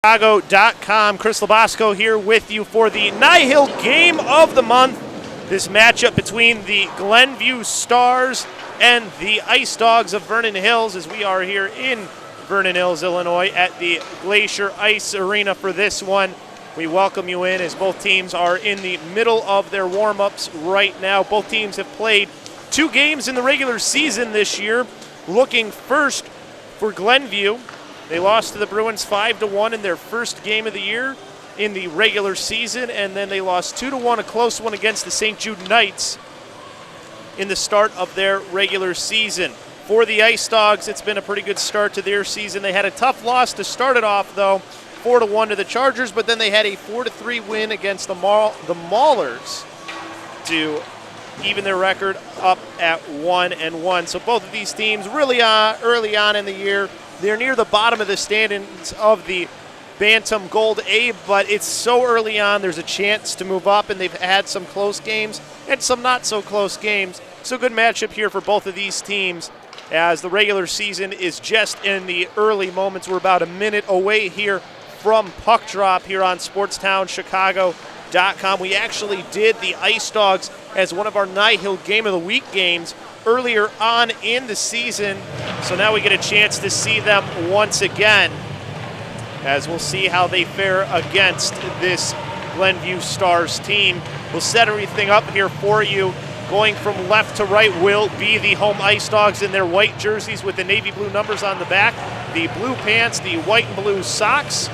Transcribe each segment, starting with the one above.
Chicago.com. Chris Labasco here with you for the N.I.H.L Game of the Month. This matchup between the Glenview Stars and the Ice Dogs of Vernon Hills, as we are here in Vernon Hills, Illinois at the Glacier Ice Arena for this one. We welcome you in as both teams are in the middle of their warm-ups right now. Both teams have played 2 games in the regular season this year. Looking first for Glenview. They lost to the Bruins 5-1 in their first game of the year in the regular season, and then they lost 2-1, a close one against the St. Jude Knights in the start of their regular season. For the Ice Dogs, it's been a pretty good start to their season. They had a tough loss to start it off, though, 4-1 to the Chargers, but then they had a 4-3 win against the Maulers to even their record up at 1-1. So both of these teams really early on in the year, they're near the bottom of the standings of the Bantam Gold A, but it's so early on, there's a chance to move up, and they've had some close games and some not so close games. So good matchup here for both of these teams as the regular season is just in the early moments. We're about a minute away here from puck drop here on SportsTownChicago.com. We actually did the Ice Dogs as one of our N.I.H.L Game of the Week games earlier on in the season, so now we get a chance to see them once again as we'll see how they fare against this Glenview Stars team. We'll set everything up here for you. Going from left to right will be the home Ice Dogs in their white jerseys with the navy blue numbers on the back, the blue pants, the white and blue socks.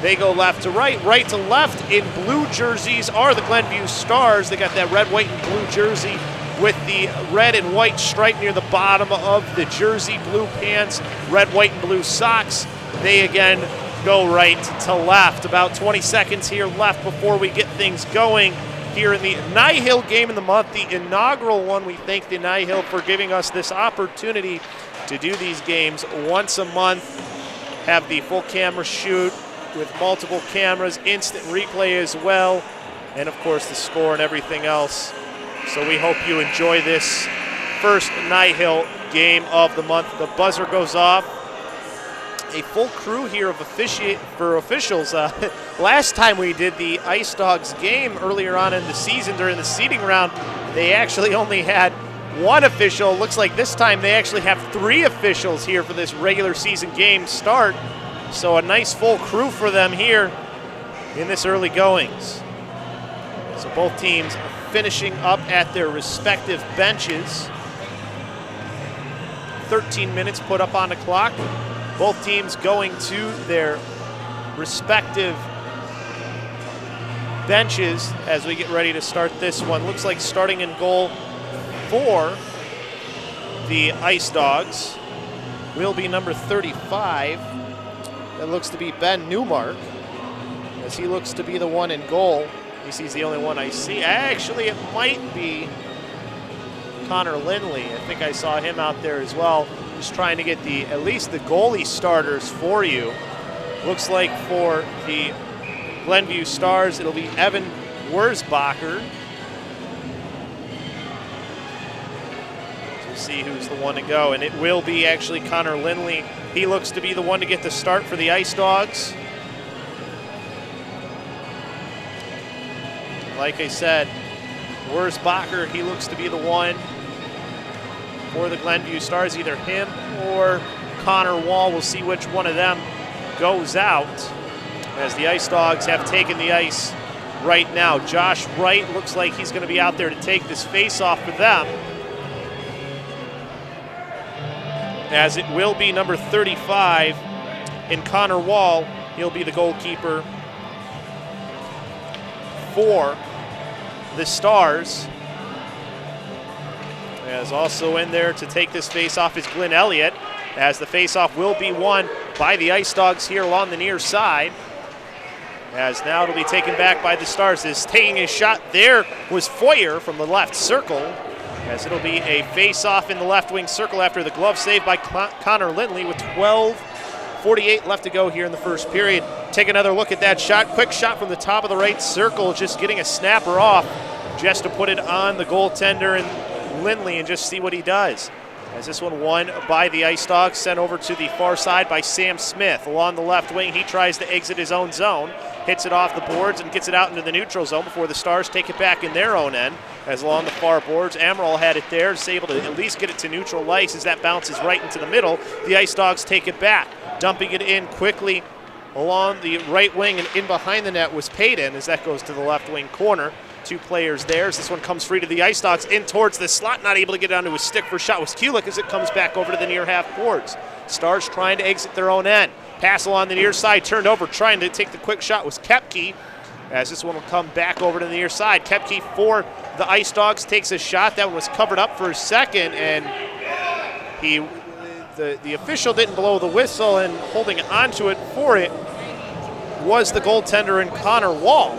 They go left to right to left. In blue jerseys are the Glenview Stars. They got that red, white, and blue jersey with the red and white stripe near the bottom of the jersey, blue pants, red, white, and blue socks. They again go right to left. About 20 seconds here left before we get things going here in the N.I.H.L Game of the Month, the inaugural one. We thank the N.I.H.L for giving us this opportunity to do these games once a month, have the full camera shoot with multiple cameras, instant replay as well, and of course the score and everything else. So we hope you enjoy this first N.I.H.L Game of the Month. The buzzer goes off. A full crew here of officials. Last time we did the Ice Dogs game earlier on in the season during the seeding round, they actually only had 1 official. Looks like this time they actually have 3 officials here for this regular season game start. So a nice full crew for them here in this early goings. So both teams finishing up at their respective benches. 13 minutes put up on the clock. Both teams going to their respective benches as we get ready to start this one. Looks like starting in goal for the Ice Dogs will be number 35. That looks to be Ben Newmark, as he looks to be the one in goal. He's the only one I see. Actually, it might be Connor Lindley. I think I saw him out there as well, just trying to get at least the goalie starters for you. Looks like for the Glenview Stars, it'll be Evan Wurzbacher. We'll see who's the one to go, and it will be actually Connor Lindley. He looks to be the one to get the start for the Ice Dogs. Like I said, Wurzbacher, he looks to be the one for the Glenview Stars, either him or Connor Wall. We'll see which one of them goes out as the Ice Dogs have taken the ice right now. Josh Wright looks like he's going to be out there to take this face-off for them, as it will be number 35 in Connor Wall. He'll be the goalkeeper for the Stars. As also in there to take this face-off is Glenn Elliott, as the face-off will be won by the Ice Dogs here along the near side. As now it'll be taken back by the Stars. As taking a shot there was Foyer from the left circle, as it'll be a face-off in the left wing circle after the glove save by Connor Lindley with 12:48 left to go here in the first period. Take another look at that shot. Quick shot from the top of the right circle, just getting a snapper off just to put it on the goaltender and Lindley and just see what he does. As this one won by the Ice Dogs, sent over to the far side by Sam Smith. Along the left wing, he tries to exit his own zone, hits it off the boards and gets it out into the neutral zone before the Stars take it back in their own end. As along the far boards, N.I.H.L had it there, is able to at least get it to neutral ice as that bounces right into the middle. The Ice Dogs take it back, dumping it in quickly along the right wing, and in behind the net was Payton as that goes to the left wing corner. 2 players there as this one comes free to the Ice Dogs in towards the slot, not able to get onto his stick for a shot was Kulik as it comes back over to the near half boards. Stars trying to exit their own end. Pass along the near side, turned over, trying to take the quick shot was Koepke as this one will come back over to the near side. Koepke for the Ice Dogs takes a shot. That one was covered up for a second, and the official didn't blow the whistle, and holding onto it for it was the goaltender in Connor Wall.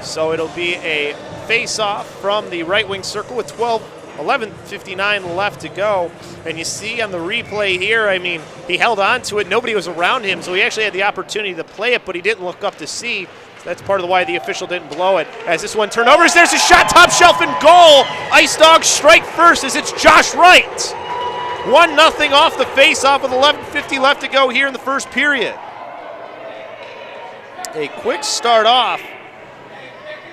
So it'll be a face-off from the right wing circle with 11:59 left to go. And you see on the replay here, I mean, he held on to it. Nobody was around him, so he actually had the opportunity to play it, but he didn't look up to see. So that's part of the why the official didn't blow it. As this one turnovers, there's a shot, top shelf and goal. Ice Dogs strike first as it's Josh Wright. 1-0 off the face-off with 11:50 left to go here in the first period. A quick start off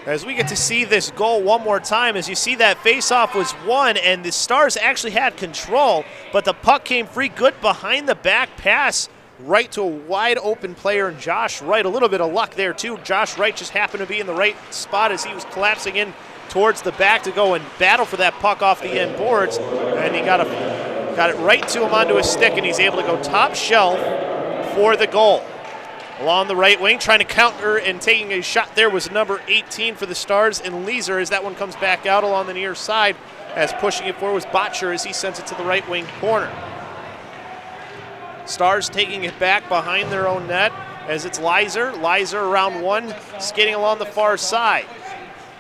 as we get to see this goal one more time. As you see, that face-off was won, and the Stars actually had control, but the puck came free. Good behind-the-back pass right to a wide-open player in Josh Wright. A little bit of luck there, too. Josh Wright just happened to be in the right spot as he was collapsing in towards the back to go and battle for that puck off the end boards, and he got it right to him onto his stick, and he's able to go top shelf for the goal. Along the right wing, trying to counter and taking a shot there was number 18 for the Stars, and Leeser as that one comes back out along the near side, as pushing it forward was Botcher as he sends it to the right wing corner. Stars taking it back behind their own net as it's Lizer. Lizer around one, skating along the far side.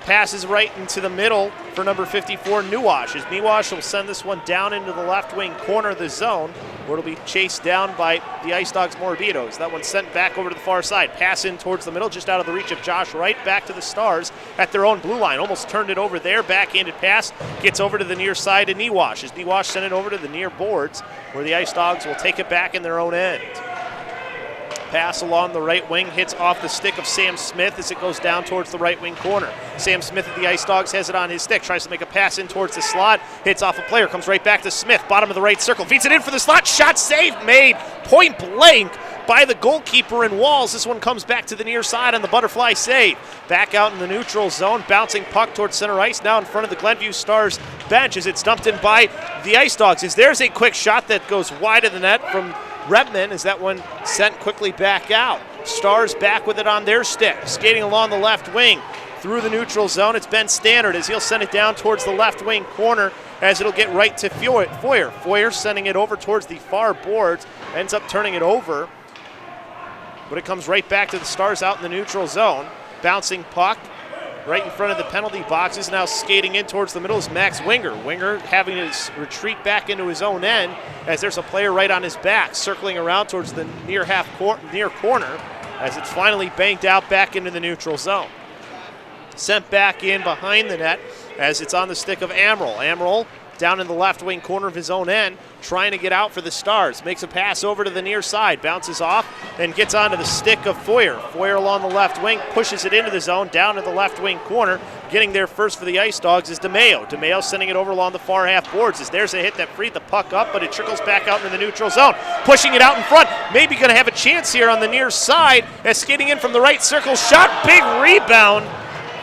Passes right into the middle for number 54, N.I.H.L. As N.I.H.L will send this one down into the left wing corner of the zone, where it'll be chased down by the Ice Dogs Morbidos. That one sent back over to the far side. Pass in towards the middle, just out of the reach of Josh Wright, back to the Stars at their own blue line. Almost turned it over there, backhanded pass, gets over to the near side to N.I.H.L. As N.I.H.L sent it over to the near boards, where the Ice Dogs will take it back in their own end. Pass along the right wing, hits off the stick of Sam Smith as it goes down towards the right wing corner. Sam Smith of the Ice Dogs has it on his stick, tries to make a pass in towards the slot, hits off a player, comes right back to Smith, bottom of the right circle, feeds it in for the slot, shot saved, made point blank by the goalkeeper in Walls. This one comes back to the near side on the butterfly save. Back out in the neutral zone, bouncing puck towards center ice, now in front of the Glenview Stars bench as it's dumped in by the Ice Dogs. As there's a quick shot that goes wide of the net from Redman as that one sent quickly back out. Stars back with it on their stick, skating along the left wing through the neutral zone. It's Ben Stannard as he'll send it down towards the left wing corner as it'll get right to Foyer. Foyer sending it over towards the far boards, ends up turning it over, but it comes right back to the Stars out in the neutral zone. Bouncing puck right in front of the penalty boxes. Now skating in towards the middle is Max Winger. Winger having to retreat back into his own end as there's a player right on his back, circling around towards the near corner as it's finally banked out back into the neutral zone. Sent back in behind the net as it's on the stick of N.I.H.L. N.I.H.L down in the left wing corner of his own end, trying to get out for the Stars. Makes a pass over to the near side, bounces off, and gets onto the stick of Foyer. Foyer along the left wing, pushes it into the zone, down to the left wing corner. Getting there first for the Ice Dogs is DeMeo. DeMeo sending it over along the far half boards as there's a hit that freed the puck up, but it trickles back out into the neutral zone. Pushing it out in front, maybe going to have a chance here on the near side as skating in from the right circle. Shot, big rebound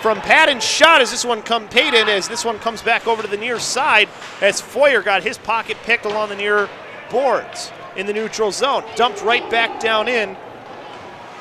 from Patton shot as this one comes back over to the near side as Foyer got his pocket picked along the near boards in the neutral zone. Dumped right back down in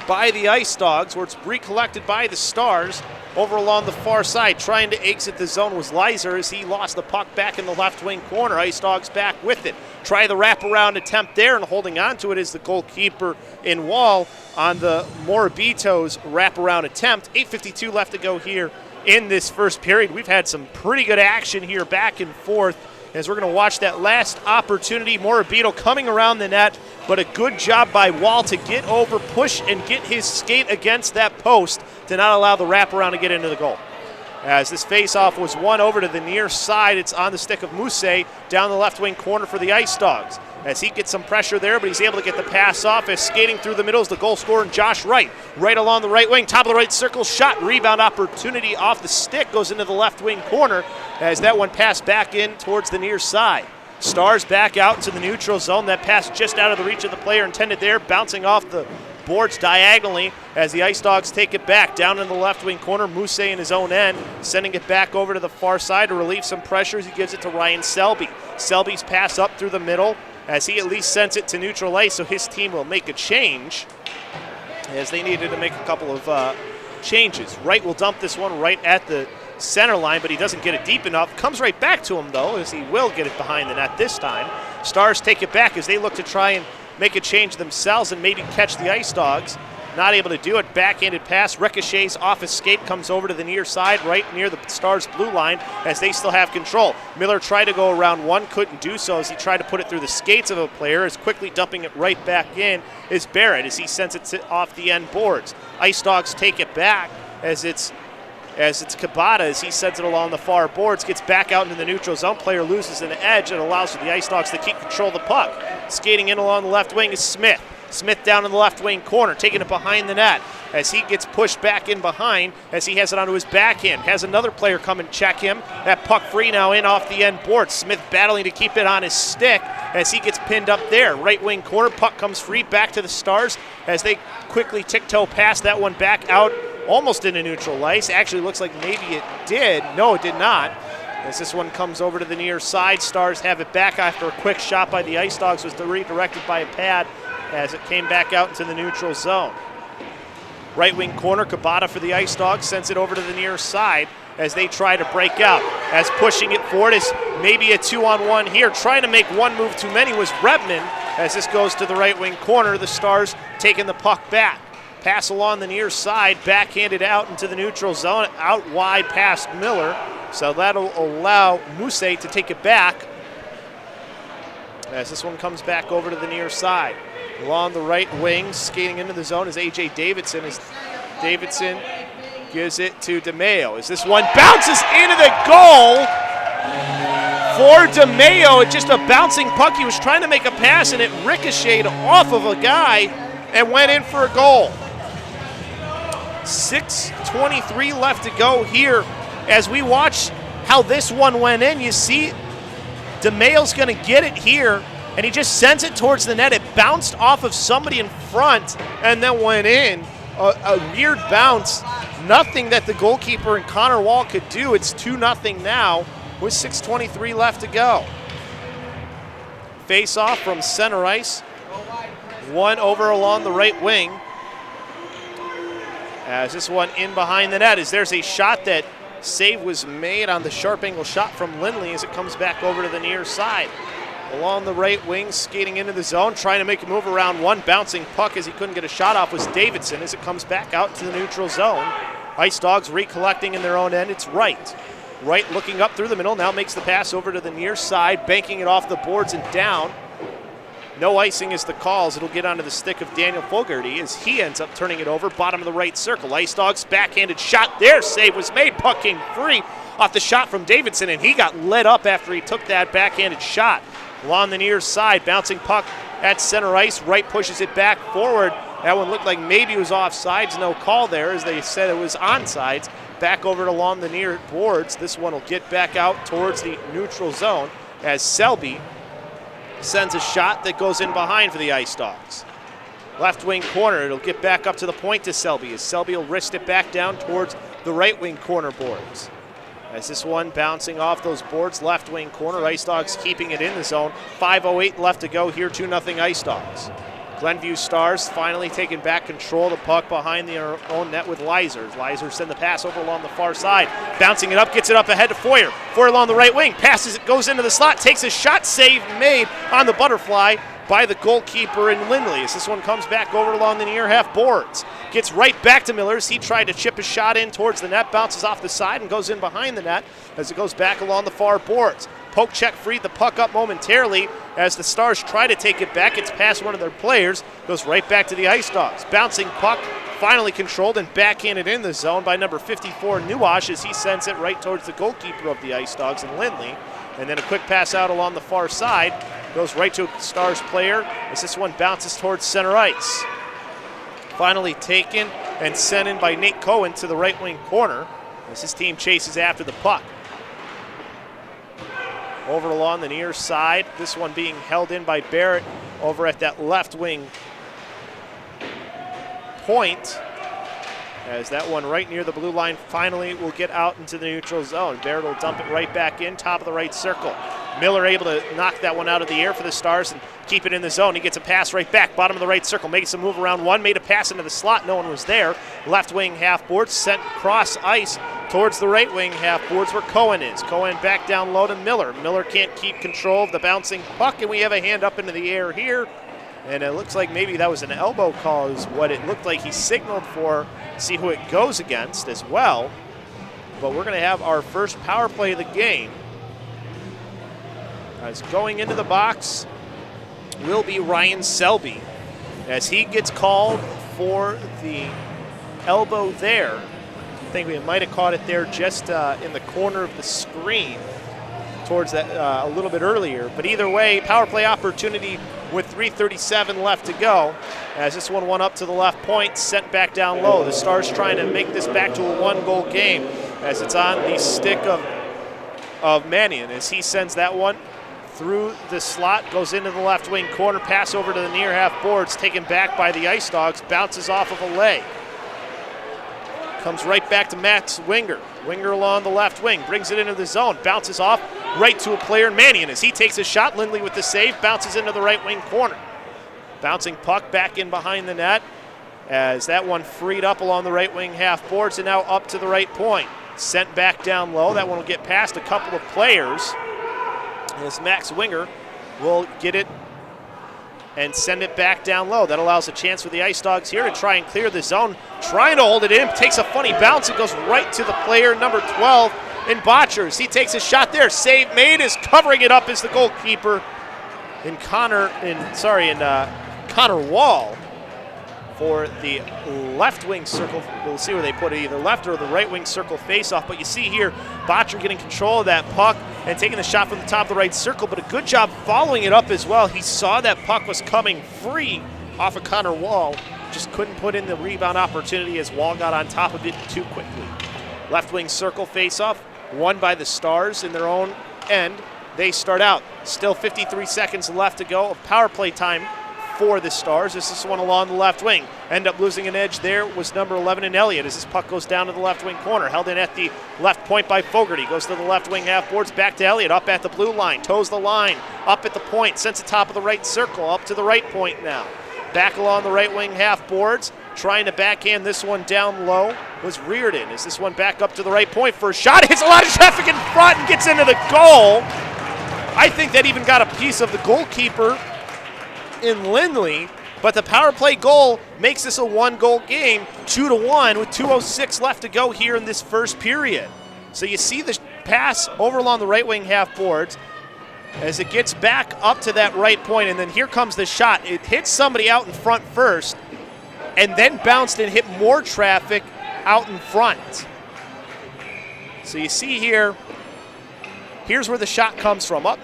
by the Ice Dogs, where it's recollected by the Stars. Over along the far side, trying to exit the zone was Lizer as he lost the puck back in the left wing corner. Ice Dogs back with it. Try the wraparound attempt there, and holding on to it is the goalkeeper in Wall on the Morbitos wraparound attempt. 8:52 left to go here in this first period. We've had some pretty good action here back and forth as we're going to watch that last opportunity. Morabito coming around the net, but a good job by Wall to get over, push, and get his skate against that post to not allow the wraparound to get into the goal. As this faceoff was won over to the near side, it's on the stick of Mousse down the left wing corner for the Ice Dogs. As he gets some pressure there, but he's able to get the pass off as skating through the middle is the goal scorer, Josh Wright. Right along the right wing, top of the right circle, shot, rebound opportunity off the stick, goes into the left wing corner as that one passed back in towards the near side. Stars back out into the neutral zone. That pass just out of the reach of the player intended there, bouncing off the boards diagonally as the Ice Dogs take it back down in the left wing corner. Mousse in his own end, sending it back over to the far side to relieve some pressures. He gives it to Ryan Selby. Selby's pass up through the middle as he at least sends it to neutral ice, so his team will make a change as they needed to make a couple of changes. Wright will dump this one right at the center line, but he doesn't get it deep enough. Comes right back to him, though, as he will get it behind the net this time. Stars take it back as they look to try and make a change themselves and maybe catch the Ice Dogs. Not able to do it. Backhanded pass, ricochets off his skate, comes over to the near side, right near the Stars' blue line as they still have control. Miller tried to go around one, couldn't do so as he tried to put it through the skates of a player. As quickly dumping it right back in is Barrett as he sends it off the end boards. Ice Dogs take it back as it's Kabata as he sends it along the far boards, gets back out into the neutral zone. Player loses an edge and allows for the Ice Dogs to keep control of the puck. Skating in along the left wing is Smith. Smith down in the left wing corner, taking it behind the net as he gets pushed back in behind as he has it onto his backhand. Has another player come and check him. That puck free now in off the end board. Smith battling to keep it on his stick as he gets pinned up there. Right wing corner, puck comes free back to the Stars as they quickly tiptoe past that one back out almost into neutral ice. Actually looks like maybe it did. No, it did not. As this one comes over to the near side, Stars have it back after a quick shot by the Ice Dogs was redirected by a pad as it came back out into the neutral zone. Right wing corner, Kabata for the Ice Dogs sends it over to the near side as they try to break out. As pushing it forward is maybe a 2-on-1 here. Trying to make one move too many was Rebman as this goes to the right wing corner. The Stars taking the puck back. Pass along the near side, backhanded out into the neutral zone, out wide past Miller. So that'll allow Mousse to take it back as this one comes back over to the near side. Along the right wing, skating into the zone is A.J. Davidson. As Davidson gives it to DeMayo. As this one bounces into the goal for DeMayo. It's just a bouncing puck. He was trying to make a pass and it ricocheted off of a guy and went in for a goal. 6:23 left to go here. As we watch how this one went in, you see DeMayo's going to get it here, and he just sends it towards the net. It bounced off of somebody in front and then went in. A weird bounce. Nothing that the goalkeeper and Connor Wall could do. It's 2-0 now with 6:23 left to go. Face off from center ice. One over along the right wing. As this one in behind the net, as there's a shot that save was made on the sharp angle shot from Lindley as it comes back over to the near side. Along the right wing, skating into the zone, trying to make a move around one, bouncing puck as he couldn't get a shot off was Davidson as it comes back out to the neutral zone. Ice Dogs recollecting in their own end, it's Wright. Wright looking up through the middle, now makes the pass over to the near side, banking it off the boards and down. No icing is the calls. It'll get onto the stick of Daniel Fogarty as he ends up turning it over, bottom of the right circle. Ice Dogs backhanded shot there. Save was made. Puck came free off the shot from Davidson, and he got lit up after he took that backhanded shot. Along the near side, bouncing puck at center ice. Wright pushes it back forward. That one looked like maybe it was offsides. No call there as they said it was onsides. Back over to along the near boards. This one will get back out towards the neutral zone as Selby sends a shot that goes in behind for the Ice Dogs. Left wing corner, it'll get back up to the point to Selby as Selby will wrist it back down towards the right wing corner boards. As this one bouncing off those boards, left wing corner, Ice Dogs keeping it in the zone. 5:08 left to go here, 2-0 Ice Dogs. Glenview Stars finally taking back control of the puck behind their own net with Leiser. Leiser send the pass over along the far side. Bouncing it up, gets it up ahead to Foyer. Foyer along the right wing, passes it, goes into the slot, takes a shot, save made on the butterfly by the goalkeeper in Lindley. As this one comes back over along the near half boards. Gets right back to Miller as he tried to chip a shot in towards the net, bounces off the side and goes in behind the net as it goes back along the far boards. Poke check freed the puck up momentarily as the Stars try to take it back. It's past one of their players, goes right back to the Ice Dogs. Bouncing puck, finally controlled and backhanded in the zone by number 54, N.I.H.L, as he sends it right towards the goalkeeper of the Ice Dogs in Lindley. And then a quick pass out along the far side, goes right to a Stars player as this one bounces towards center ice. Finally taken and sent in by Nate Cohen to the right wing corner as his team chases after the puck. Over along the near side, this one being held in by Barrett over at that left wing point, as that one right near the blue line finally will get out into the neutral zone. Barrett will dump it right back in, top of the right circle. Miller able to knock that one out of the air for the Stars and keep it in the zone. He gets a pass right back, bottom of the right circle, makes a move around one, made a pass into the slot, no one was there. Left wing half boards, sent cross ice towards the right wing half boards where Cohen is. Cohen back down low to Miller. Miller can't keep control of the bouncing puck, and we have a hand up into the air here. And it looks like maybe that was an elbow call is what it looked like he signaled for. See who it goes against as well. But we're going to have our first power play of the game. As going into the box will be Ryan Selby as he gets called for the elbow there. I think we might have caught it there just in the corner of the screen towards that a little bit earlier. But either way, power play opportunity with 3:37 left to go. As this one up to the left point, sent back down low. The Stars trying to make this back to a one-goal game as it's on the stick of Mannion as he sends that one through the slot, goes into the left wing corner, pass over to the near half boards, taken back by the Ice Dogs, bounces off of a leg. Comes right back to Max Winger. Winger along the left wing, brings it into the zone, bounces off right to a player, Mannion, as he takes a shot. Lindley with the save, bounces into the right wing corner. Bouncing puck back in behind the net as that one freed up along the right wing half boards and now up to the right point. Sent back down low. That one will get past a couple of players as Max Winger will get it and send it back down low. That allows a chance for the Ice Dogs here to try and clear the zone. Trying to hold it in, takes a funny bounce. It goes right to the player, number 12, in Botchers. He takes a shot there. Save made, is covering it up as the goalkeeper in Connor Wall for the left wing circle. We'll see where they put it, either left or the right wing circle face-off. But you see here, Botcher getting control of that puck and taking the shot from the top of the right circle, but a good job following it up as well. He saw that puck was coming free off of Connor Wall, just couldn't put in the rebound opportunity as Wall got on top of it too quickly. Left wing circle face-off, won by the Stars in their own end. They start out. Still 53 seconds left to go of power play time for the Stars. This is one along the left wing. End up losing an edge there was number 11 in Elliott as this puck goes down to the left wing corner. Held in at the left point by Fogarty. Goes to the left wing half boards, back to Elliott, up at the blue line. Toes the line, up at the point, sends it top of the right circle, up to the right point now. Back along the right wing half boards, trying to backhand this one down low was Reardon. Is this one back up to the right point for a shot? Hits a lot of traffic in front and gets into the goal. I think that even got a piece of the goalkeeper in Lindley, but the power play goal makes this a one-goal game, 2-1 with 2:06 left to go here in this first period. So you see the pass over along the right wing half boards as it gets back up to that right point, and then here comes the shot. It hits somebody out in front first and then bounced and hit more traffic out in front. So you see here, here's where the shot comes from. Up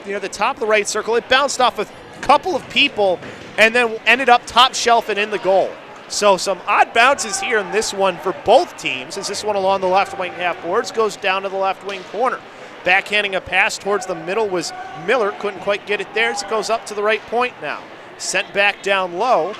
near the top of the right circle, it bounced off a couple of people and then ended up top shelf and in the goal. So some odd bounces here in this one for both teams as this one along the left wing half boards goes down to the left wing corner. Backhanding a pass towards the middle was Miller, couldn't quite get it there as it goes up to the right point now. Sent back down low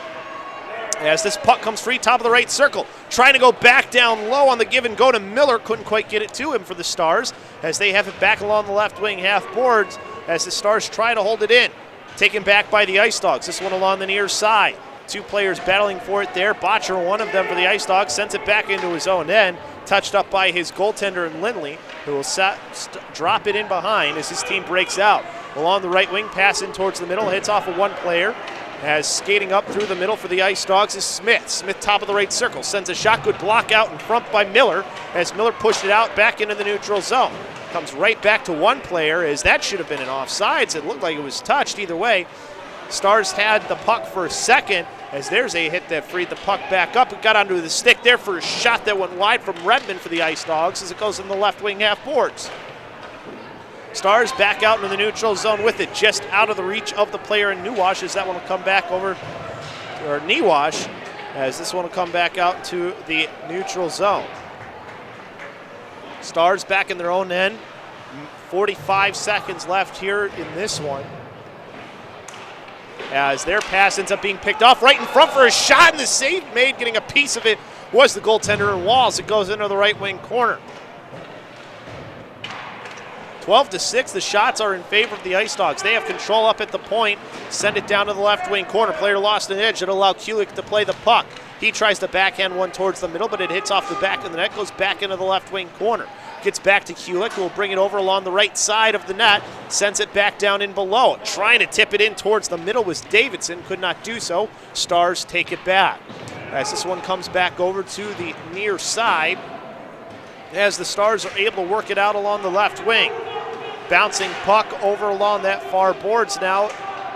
as this puck comes free, top of the right circle. Trying to go back down low on the give and go to Miller, couldn't quite get it to him for the Stars as they have it back along the left wing half boards as the Stars try to hold it in. Taken back by the Ice Dogs. This one along the near side. Two players battling for it there. Botcher, one of them for the Ice Dogs, sends it back into his own end. Touched up by his goaltender in Lindley, who will drop it in behind as his team breaks out. Along the right wing, pass in towards the middle, hits off of one player. As skating up through the middle for the Ice Dogs is Smith. Smith top of the right circle, sends a shot, good block out in front by Miller as Miller pushed it out back into the neutral zone. Comes right back to one player as that should have been an offsides. It looked like it was touched either way. Stars had the puck for a second as there's a hit that freed the puck back up. It got onto the stick there for a shot that went wide from Redmond for the Ice Dogs as it goes in the left wing half boards. Stars back out into the neutral zone with it, just out of the reach of the player in N.I.H.L as that one will come back over, or N.I.H.L, as this one will come back out to the neutral zone. Stars back in their own end. 45 seconds left here in this one. As their pass ends up being picked off right in front for a shot, and the save made, getting a piece of it, was the goaltender in Walls. It goes into the right wing corner. 12-6, the shots are in favor of the Ice Dogs. They have control up at the point, send it down to the left wing corner. Player lost an edge. It'll allow Kulik to play the puck. He tries to backhand one towards the middle, but it hits off the back of the net, goes back into the left wing corner. Gets back to Kulik, who will bring it over along the right side of the net, sends it back down in below. Trying to tip it in towards the middle was Davidson, could not do so. Stars take it back. As this one comes back over to the near side, as the Stars are able to work it out along the left wing. Bouncing puck over along that far boards now,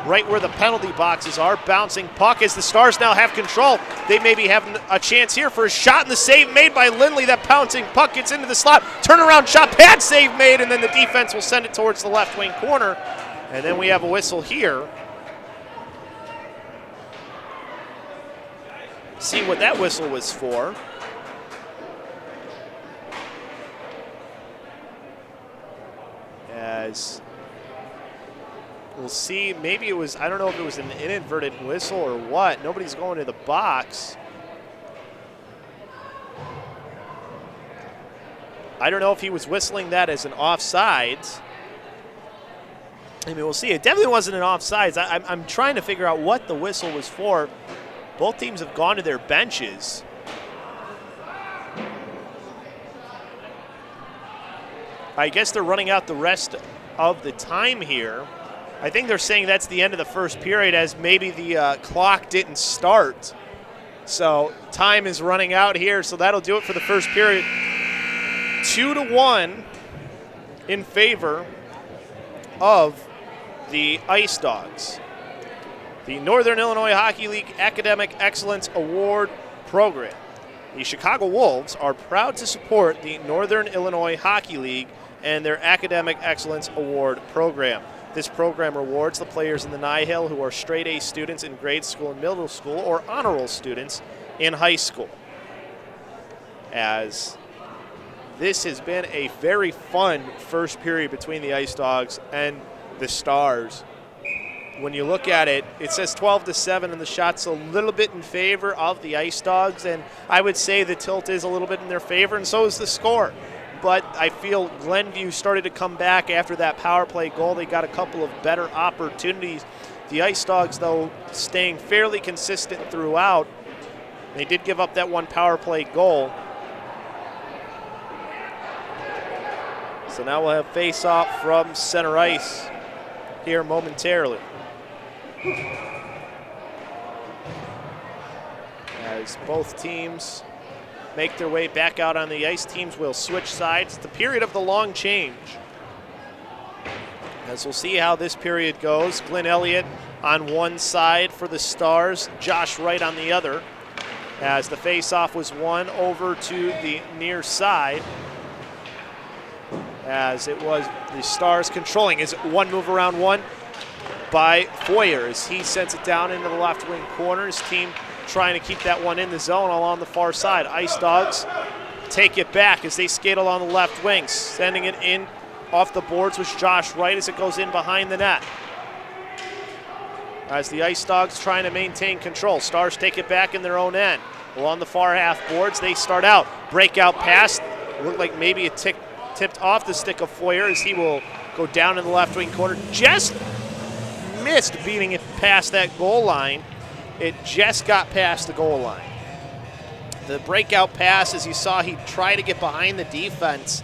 right where the penalty boxes are. Bouncing puck as the Stars now have control. They maybe have a chance here for a shot, and the save made by Lindley. That bouncing puck gets into the slot. Turnaround shot, pad save made, and then the defense will send it towards the left wing corner. And then we have a whistle here. See what that whistle was for. As we'll see, maybe it was, I don't know if it was an inadvertent whistle or what. Nobody's going to the box. I don't know if he was whistling that as an offsides. I mean, we'll see. It definitely wasn't an offsides. I'm trying to figure out what the whistle was for. Both teams have gone to their benches. I guess they're running out the rest of the time here. I think they're saying that's the end of the first period, as maybe the clock didn't start. So time is running out here, so that'll do it for the first period. 2-1 in favor of the Ice Dogs. The Northern Illinois Hockey League Academic Excellence Award Program. The Chicago Wolves are proud to support the Northern Illinois Hockey League and their Academic Excellence Award Program. This program rewards the players in the N.I.H.L who are straight A students in grade school and middle school, or honor roll students in high school. As this has been a very fun first period between the Ice Dogs and the Stars. When you look at it, it says 12-7, and the shot's a little bit in favor of the Ice Dogs, and I would say the tilt is a little bit in their favor, and so is the score. But I feel Glenview started to come back after that power play goal. They got a couple of better opportunities. The Ice Dogs, though, staying fairly consistent throughout. They did give up that one power play goal. So now we'll have face-off from center ice here momentarily. As both teams make their way back out on the ice, teams will switch sides. It's the period of the long change. As we'll see how this period goes. Glenn Elliott on one side for the Stars, Josh Wright on the other. As the face-off was won over to the near side. As it was the Stars controlling. Is it one move around one by Foyer as he sends it down into the left wing corner. His team trying to keep that one in the zone along the far side. Ice Dogs take it back as they skate along the left wing, sending it in off the boards with Josh Wright as it goes in behind the net. As the Ice Dogs trying to maintain control. Stars take it back in their own end. Along the far half boards, they start out. Breakout pass. It looked like maybe it tipped off the stick of Foyer as he will go down in the left wing corner. Just missed beating it past that goal line. It just got past the goal line. The breakout pass, as you saw, he tried to get behind the defense,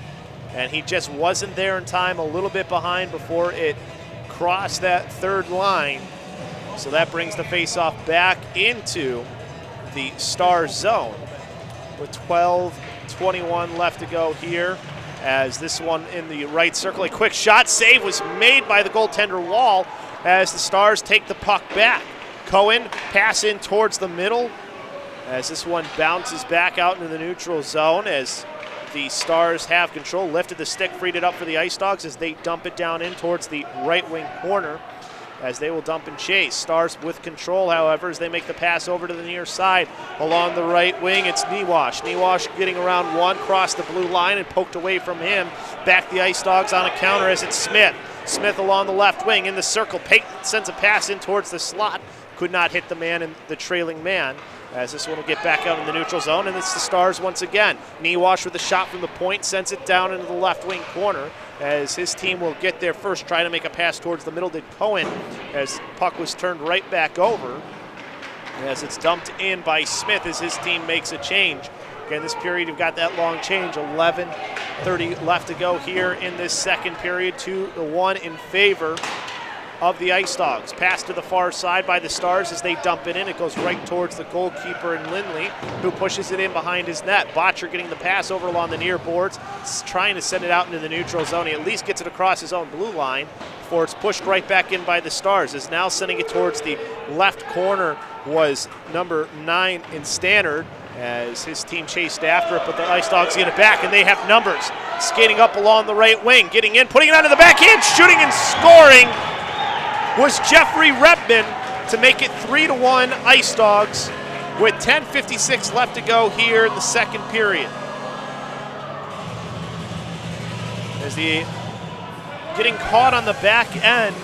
and he just wasn't there in time, a little bit behind before it crossed that third line. So that brings the faceoff back into the Stars zone with 12:21 left to go here. As this one in the right circle, a quick shot save was made by the goaltender Wall as the Stars take the puck back. Cohen pass in towards the middle as this one bounces back out into the neutral zone as the Stars have control. Lifted the stick, freed it up for the Ice Dogs as they dump it down in towards the right wing corner as they will dump and chase. Stars with control, however, as they make the pass over to the near side. Along the right wing, it's N.I.H.L. N.I.H.L getting around one, crossed the blue line and poked away from him. Back the Ice Dogs on a counter as it's Smith. Smith along the left wing in the circle. Peyton sends a pass in towards the slot. Could not hit the man and the trailing man as this one will get back out in the neutral zone, and it's the Stars once again. N.I.H.L with a shot from the point, sends it down into the left wing corner as his team will get there first, try to make a pass towards the middle, did Cohen, as puck was turned right back over as it's dumped in by Smith as his team makes a change. Again, this period you've got that long change, 11:30 left to go here in this second period, 2-1 in favor of the Ice Dogs. Pass to the far side by the Stars as they dump it in. It goes right towards the goalkeeper in Lindley, who pushes it in behind his net. Botcher getting the pass over along the near boards, trying to send it out into the neutral zone. He at least gets it across his own blue line before it's pushed right back in by the Stars. Is now sending it towards the left corner was number 9 in Stannard as his team chased after it, but the Ice Dogs get it back, and they have numbers. Skating up along the right wing, getting in, putting it onto the backhand, shooting and scoring was Jeffrey Redman to make it 3-1 Ice Dogs with 10:56 left to go here in the second period. As the getting caught on the back end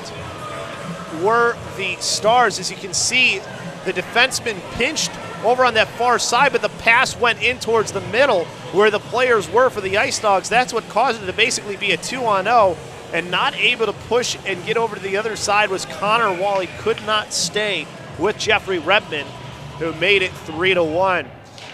were the Stars. As you can see, the defenseman pinched over on that far side, but the pass went in towards the middle where the players were for the Ice Dogs. That's what caused it to basically be a 2-on-0. And not able to push and get over to the other side was Connor Wall. He could not stay with Jeffrey Redman, who made it 3-1.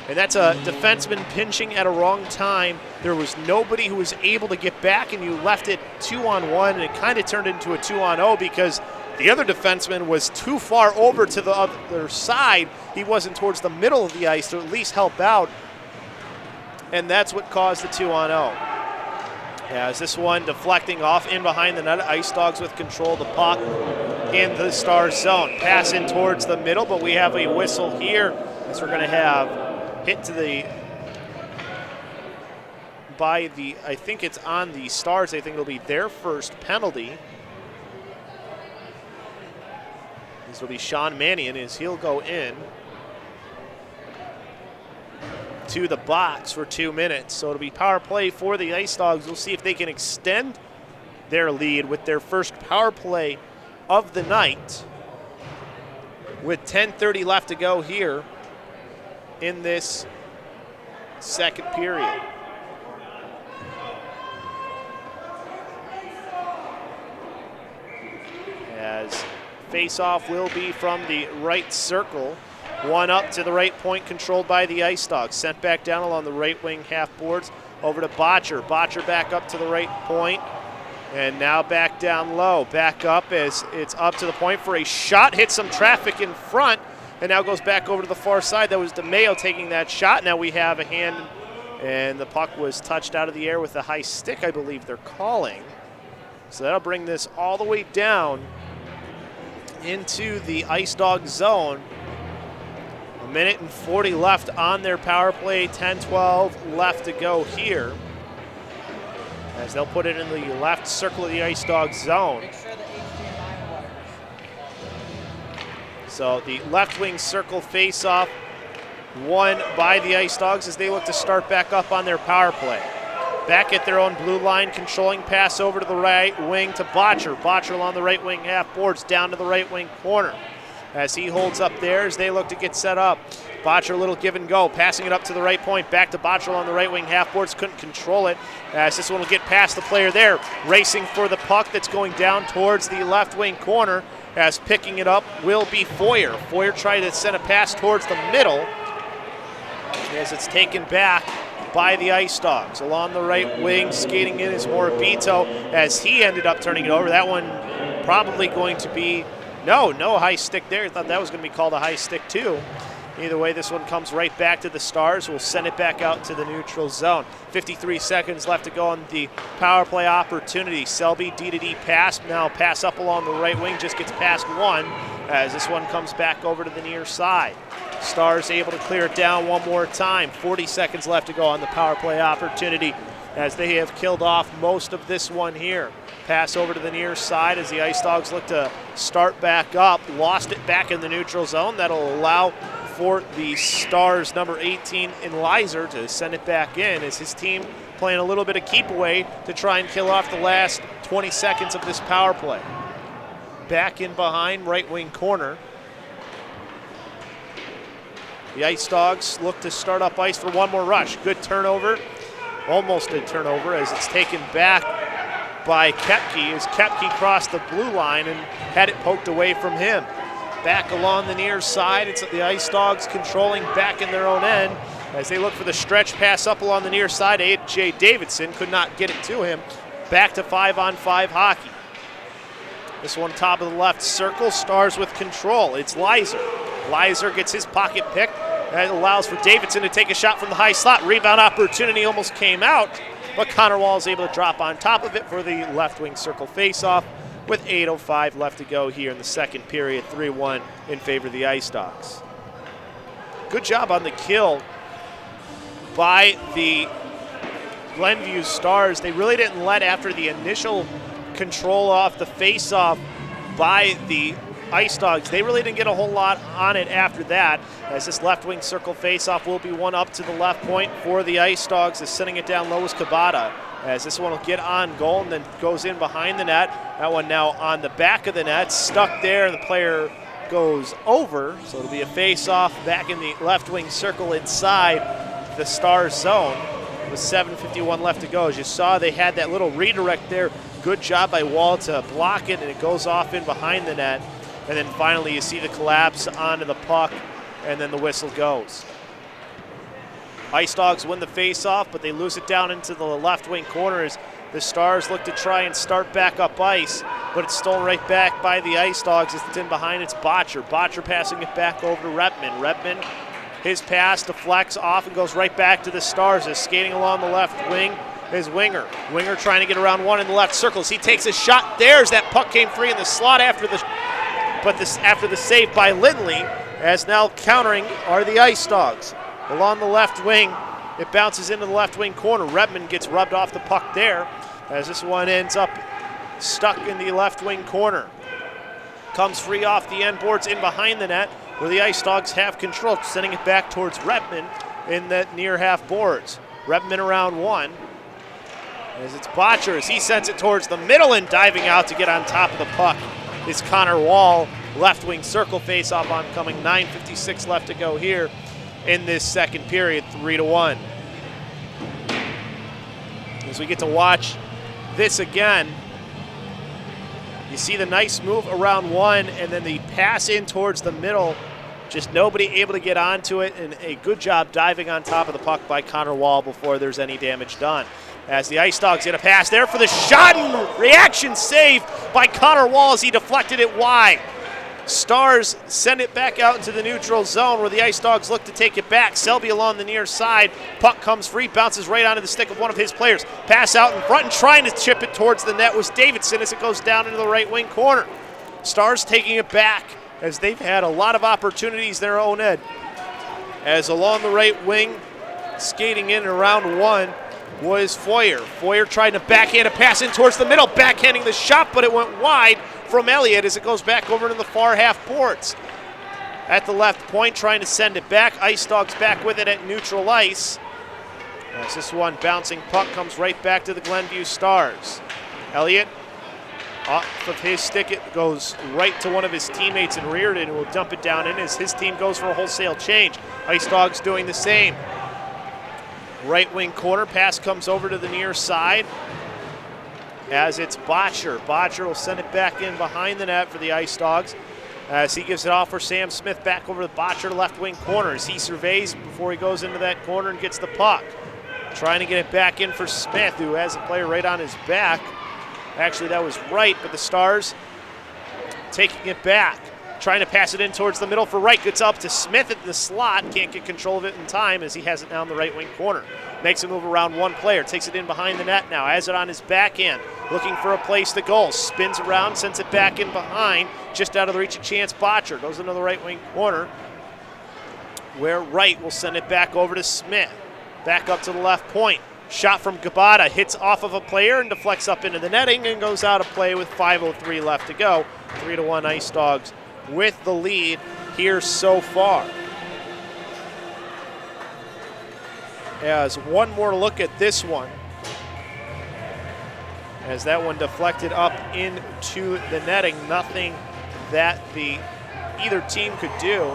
And that's a defenseman pinching at a wrong time. There was nobody who was able to get back, and you left it 2-on-1, and it kind of turned into a 2-on-0 because the other defenseman was too far over to the other side. He wasn't towards the middle of the ice to at least help out, and that's what caused the 2-on-0. As this one deflecting off in behind the net, Ice Dogs with control of the puck in the Stars zone. Pass in towards the middle, but we have a whistle here as we're going to have hit to the by the, I think it's on the Stars. I think it'll be their first penalty. This will be Sean Mannion as he'll go in to the box for 2 minutes. So it'll be power play for the Ice Dogs. We'll see if they can extend their lead with their first power play of the night with 10:30 left to go here in this second period. As face-off will be from the right circle. One up to the right point, controlled by the Ice Dogs. Sent back down along the right wing half boards over to Botcher. Botcher back up to the right point, and now back down low. Back up as it's up to the point for a shot. Hits some traffic in front, and now goes back over to the far side. That was DeMayo taking that shot. Now we have a hand, and the puck was touched out of the air with a high stick, I believe they're calling. So that'll bring this all the way down into the Ice Dog zone. 1:40 left on their power play, 10-12 left to go here. As they'll put it in the left circle of the Ice Dog zone. So the left wing circle face-off won by the Ice Dogs as they look to start back up on their power play. Back at their own blue line, controlling pass over to the right wing to Botcher. Botcher along the right wing half boards down to the right wing corner. As he holds up there as they look to get set up. Botcher, a little give and go, passing it up to the right point, back to Botcher on the right wing half boards, couldn't control it. As this one will get past the player there, racing for the puck that's going down towards the left wing corner. As picking it up will be Foyer. Foyer tried to send a pass towards the middle as it's taken back by the Ice Dogs. Along the right wing, skating in is Morabito as he ended up turning it over. That one probably going to be No high stick there. I thought that was going to be called a high stick too. Either way, this one comes right back to the Stars. We'll send it back out to the neutral zone. 53 seconds left to go on the power play opportunity. Selby, D-to-D pass. Now pass up along the right wing, just gets past one as this one comes back over to the near side. Stars able to clear it down one more time. 40 seconds left to go on the power play opportunity as they have killed off most of this one here. Pass over to the near side as the Ice Dogs look to start back up. Lost it back in the neutral zone. That'll allow for the Stars number 18 N.I.H.L to send it back in as his team playing a little bit of keep away to try and kill off the last 20 seconds of this power play. Back in behind, right wing corner. The Ice Dogs look to start up ice for one more rush. Good turnover, almost a turnover as it's taken back by Kepke as Kepke crossed the blue line and had it poked away from him. Back along the near side, it's the Ice Dogs controlling back in their own end as they look for the stretch pass up along the near side. A.J. Davidson could not get it to him. Back to 5-on-5 hockey. This one top of the left circle, Stars with control. It's Lizer. Lizer gets his pocket pick. That allows for Davidson to take a shot from the high slot. Rebound opportunity almost came out, but Connor Wall is able to drop on top of it for the left wing circle faceoff with 8:05 left to go here in the second period. 3-1 in favor of the Ice Dogs. Good job on the kill by the Glenview Stars. They really didn't let after the initial control off the faceoff by the Ice Dogs. They really didn't get a whole lot on it after that, as this left wing circle faceoff will be one up to the left point for the Ice Dogs. Is sending it down low is Kabata, as this one will get on goal and then goes in behind the net. That one now on the back of the net, stuck there, and the player goes over. So it'll be a face-off back in the left wing circle inside the Stars zone with 7:51 left to go. As you saw, they had that little redirect there. Good job by Wall to block it, and it goes off in behind the net. And then finally you see the collapse onto the puck, and then the whistle goes. Ice Dogs win the face-off, but they lose it down into the left wing corner as the Stars look to try and start back up ice, but it's stolen right back by the Ice Dogs as it's in behind. It's Botcher. Botcher passing it back over to Repman. Repman, his pass deflects off and goes right back to the Stars as skating along the left wing is Winger. Winger trying to get around one in the left circle. As he takes a shot there as that puck came free in the slot after the save by Lindley, as now countering are the Ice Dogs. Along the left wing, it bounces into the left wing corner. Redmond gets rubbed off the puck there as this one ends up stuck in the left wing corner. Comes free off the end boards in behind the net where the Ice Dogs have control, sending it back towards Redmond in that near half boards. Redmond around one as it's Botcher as he sends it towards the middle and diving out to get on top of the puck is Connor Wall. Left wing circle face off oncoming. 9:56 left to go here in this second period, 3-1. As we get to watch this again, you see the nice move around one and then the pass in towards the middle. Just nobody able to get onto it, and a good job diving on top of the puck by Connor Wall before there's any damage done. As the Ice Dogs get a pass there for the shot and reaction save by Connor Wall as he deflected it wide. Stars send it back out into the neutral zone where the Ice Dogs look to take it back. Selby along the near side. Puck comes free, bounces right onto the stick of one of his players. Pass out in front and trying to chip it towards the net was Davidson as it goes down into the right wing corner. Stars taking it back as they've had a lot of opportunities their own end. As along the right wing, skating in around one was Foyer. Foyer tried to backhand a pass in towards the middle, backhanding the shot, but it went wide from Elliott as it goes back over to the far half boards. At the left point, trying to send it back. Ice Dogs back with it at neutral ice. As this one bouncing puck comes right back to the Glenview Stars. Elliott, off of his stick, it goes right to one of his teammates and Reardon will dump it down in as his team goes for a wholesale change. Ice Dogs doing the same. Right wing corner, pass comes over to the near side as it's Botcher. Botcher will send it back in behind the net for the Ice Dogs as he gives it off for Sam Smith back over to Botcher, left wing corner as he surveys before he goes into that corner and gets the puck. Trying to get it back in for Smith, who has a player right on his back. Actually, that was right, but the Stars taking it back. Trying to pass it in towards the middle for Wright. Gets up to Smith at the slot. Can't get control of it in time as he has it now in the right wing corner. Makes a move around one player. Takes it in behind the net now. Has it on his backhand. Looking for a place to goal. Spins around. Sends it back in behind. Just out of the reach of Chance Botcher. Goes into the right wing corner where Wright will send it back over to Smith. Back up to the left point. Shot from Gabata. Hits off of a player and deflects up into the netting and goes out of play with 5:03 left to go. 3-1 Ice Dogs with the lead here so far. As one more look at this one, as that one deflected up into the netting. Nothing that either team could do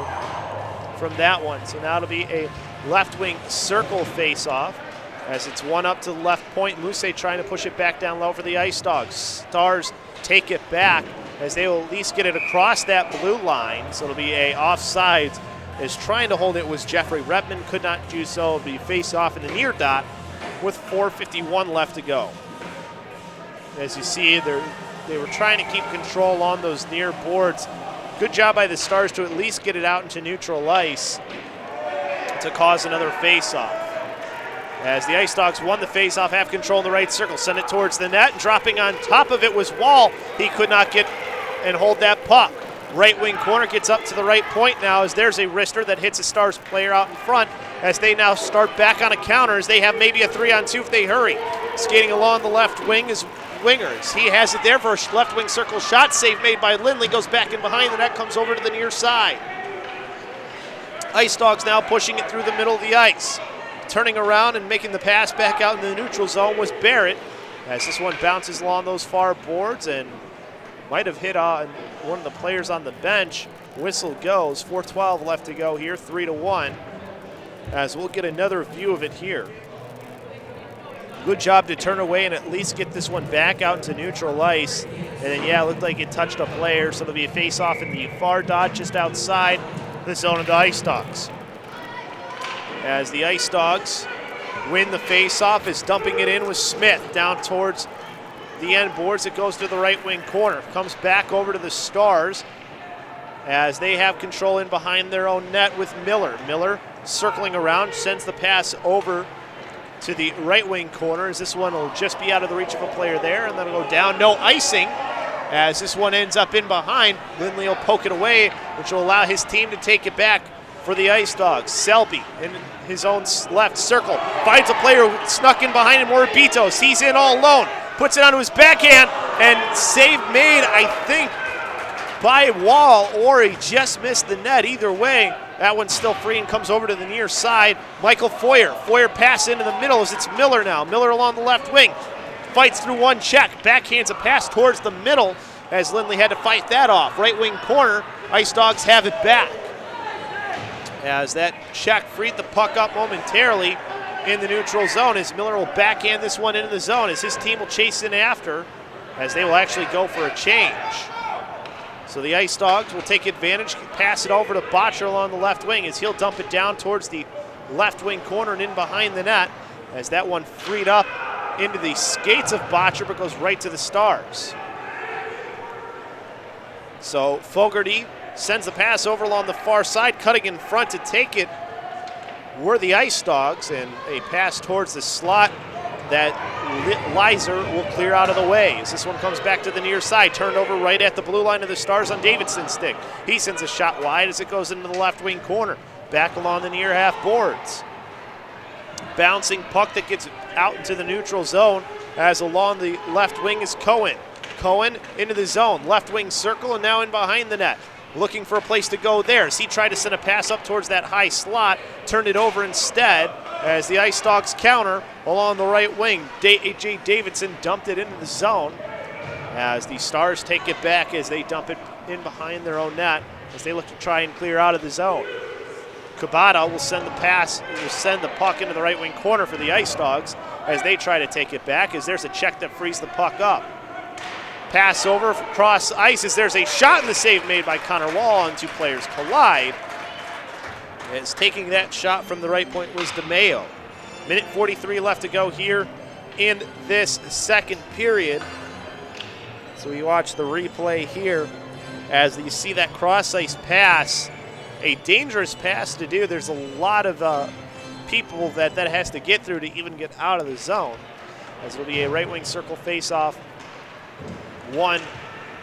from that one. So now it'll be a left wing circle face-off as it's one up to the left point. Mousse trying to push it back down low for the Ice Dogs. Stars take it back as they will at least get it across that blue line. So it'll be a offsides. Is trying to hold it was Jeffrey Redman, could not do so. It'll be face off in the near dot with 4:51 left to go. As you see, they were trying to keep control on those near boards. Good job by the Stars to at least get it out into neutral ice to cause another face-off. As the Ice Dogs won the face-off, have control in the right circle, send it towards the net, and dropping on top of it was Wall. He could not get and hold that puck. Right wing corner gets up to the right point now as there's a wrister that hits a Stars player out in front as they now start back on a counter as they have maybe a 3-on-2 if they hurry. Skating along the left wing is Wingers. He has it there for a left wing circle shot. Save made by Lindley. Goes back in behind the net, comes over to the near side. Ice Dogs now pushing it through the middle of the ice. Turning around and making the pass back out in the neutral zone was Barrett as this one bounces along those far boards and might have hit on one of the players on the bench. Whistle goes. 4:12 left to go here, 3-1. As we'll get another view of it here. Good job to turn away and at least get this one back out into neutral ice. And then, yeah, it looked like it touched a player, so there'll be a face-off in the far dot just outside the zone of the Ice Dogs. As the Ice Dogs win the face-off, is dumping it in with Smith down towards the end boards. It goes to the right wing corner. Comes back over to the Stars as they have control in behind their own net with Miller. Miller circling around, sends the pass over to the right wing corner as this one will just be out of the reach of a player there and then it'll go down. No icing as this one ends up in behind. Lindley will poke it away, which will allow his team to take it back for the Ice Dogs. Selby in his own left circle finds a player who snuck in behind him, Morbitos. He's in all alone. Puts it onto his backhand, and save made, I think, by Wall, or he just missed the net. Either way, that one's still free and comes over to the near side. Michael Foyer. Foyer pass into the middle as it's Miller now. Miller along the left wing. Fights through one check. Backhands a pass towards the middle as Lindley had to fight that off. Right wing corner. Ice Dogs have it back. As that check freed the puck up momentarily in the neutral zone as Miller will backhand this one into the zone as his team will chase in after as they will actually go for a change. So the Ice Dogs will take advantage, pass it over to Botcher along the left wing as he'll dump it down towards the left wing corner and in behind the net as that one freed up into the skates of Botcher but goes right to the Stars. So Fogarty sends the pass over along the far side, cutting in front to take it were the Ice Dogs, and a pass towards the slot that Lizer will clear out of the way as this one comes back to the near side, turned over right at the blue line of the Stars on Davidson's stick. He sends a shot wide as it goes into the left wing corner, back along the near half boards. Bouncing puck that gets out into the neutral zone as along the left wing is Cohen. Cohen into the zone, left wing circle, and now in behind the net. Looking for a place to go there as he tried to send a pass up towards that high slot, turned it over instead as the Ice Dogs counter along the right wing. A.J. Davidson dumped it into the zone as the Stars take it back as they dump it in behind their own net as they look to try and clear out of the zone. Kabata will send the puck into the right wing corner for the Ice Dogs as they try to take it back as there's a check that frees the puck up. Pass over across ice as there's a shot and the save made by Connor Wall and two players collide. As taking that shot from the right point was DeMayo. Minute 43 left to go here in this second period. So we watch the replay here as you see that cross-ice pass, a dangerous pass to do. There's a lot of people that has to get through to even get out of the zone, as it'll be a right wing circle face-off won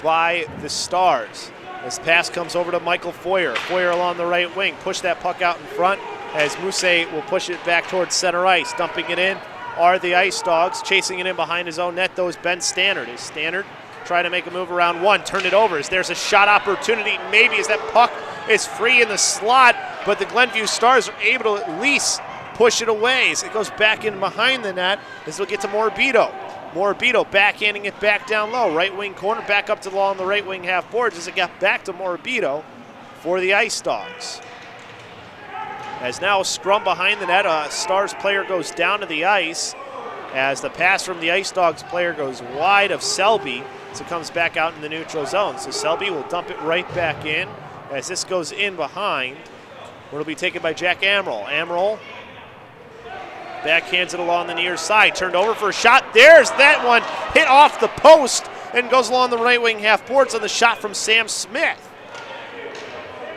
by the Stars. This pass comes over to Michael Foyer. Foyer along the right wing, push that puck out in front as Mousse will push it back towards center ice. Dumping it in are the Ice Dogs. Chasing it in behind his own net, though, is Ben Stannard. Is Stannard trying to make a move around one, turn it over as there's a shot opportunity, maybe, as that puck is free in the slot, but the Glenview Stars are able to at least push it away as it goes back in behind the net as we'll get to Morabito. Morabito backhanding it back down low. Right wing corner, back up to the on the right wing half boards as it got back to Morabito for the Ice Dogs. As now a scrum behind the net, a Stars player goes down to the ice as the pass from the Ice Dogs player goes wide of Selby, so it comes back out in the neutral zone. So Selby will dump it right back in as this goes in behind, where it'll be taken by Jack Amaral. Amaral backhands it along the near side, turned over for a shot. There's that one, hit off the post and goes along the right wing half boards on the shot from Sam Smith.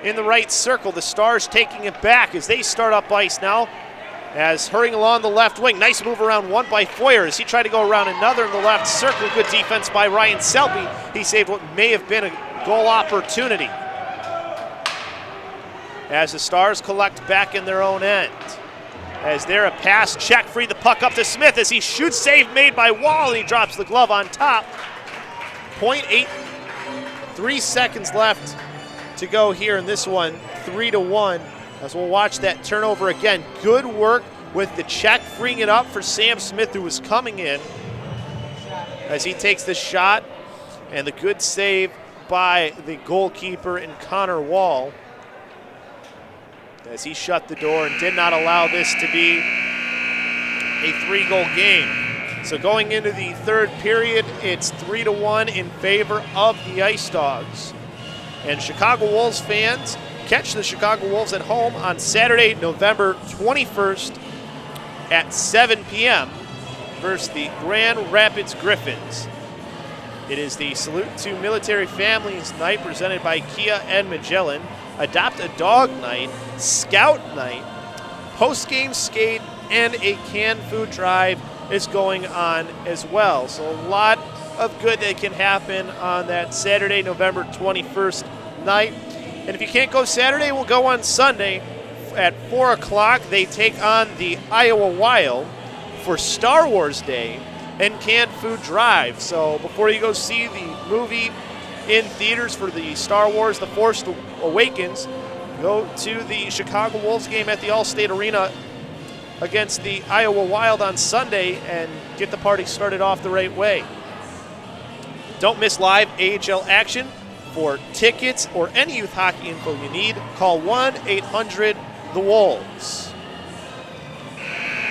In the right circle, the Stars taking it back as they start up ice now, as hurrying along the left wing. Nice move around one by Foyer as he tried to go around another in the left circle. Good defense by Ryan Selby. He saved what may have been a goal opportunity. As the Stars collect back in their own end. As there a pass, check free the puck up to Smith as he shoots, save made by Wall, and he drops the glove on top. 0.83 seconds left to go here in this one, 3-1. As we'll watch that turnover again. Good work with the check, freeing it up for Sam Smith, who was coming in as he takes the shot, and the good save by the goalkeeper in Connor Wall, as he shut the door and did not allow this to be a 3-goal game. So going into the third period, it's 3-1 in favor of the Ice Dogs. And Chicago Wolves fans, catch the Chicago Wolves at home on Saturday, November 21st at 7 p.m. versus the Grand Rapids Griffins. It is the Salute to Military Families night presented by Kia and Magellan. Adopt a Dog night, Scout night, post-game skate, and a canned food drive is going on as well. So a lot of good that can happen on that Saturday, November 21st night. And if you can't go Saturday, we'll go on Sunday at 4 o'clock. They take on the Iowa Wild for Star Wars Day and canned food drive. So before you go see the movie in theaters for the Star Wars The Force Awakens, go to the Chicago Wolves game at the Allstate Arena against the Iowa Wild on Sunday and get the party started off the right way. Don't miss live AHL action. For tickets or any youth hockey info you need, call 1-800-THE-WOLVES.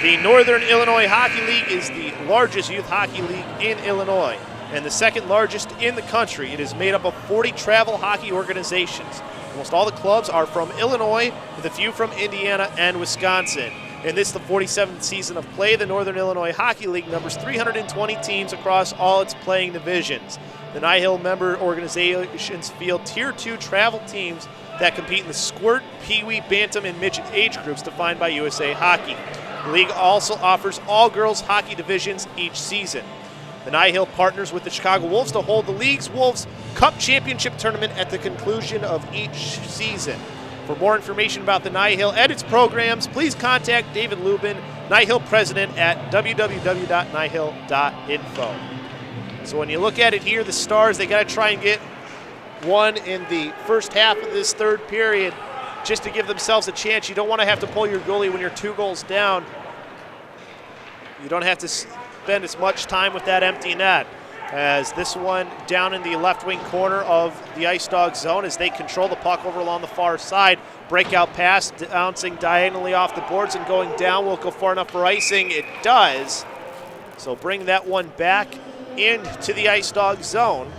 The Northern Illinois Hockey League is the largest youth hockey league in Illinois and the second largest in the country. It is made up of 40 travel hockey organizations. Almost all the clubs are from Illinois, with a few from Indiana and Wisconsin. In this, the 47th season of play, the Northern Illinois Hockey League numbers 320 teams across all its playing divisions. The N.I.H.L member organizations field Tier 2 travel teams that compete in the Squirt, Pee-wee, Bantam, and Midget age groups defined by USA Hockey. The league also offers all-girls hockey divisions each season. The N.I.H.L partners with the Chicago Wolves to hold the league's Wolves Cup Championship Tournament at the conclusion of each season. For more information about the N.I.H.L and its programs, please contact David Lubin, N.I.H.L president, at www.nihill.info. So when you look at it here, the Stars, they got to try and get one in the first half of this third period just to give themselves a chance. You don't want to have to pull your goalie when you're 2 goals down. You don't have to spend as much time with that empty net. As this one down in the left wing corner of the Ice Dog zone as they control the puck over along the far side. Breakout pass, bouncing diagonally off the boards and going down. Will it go far enough for icing? It does. So bring that one back into the Ice Dog zone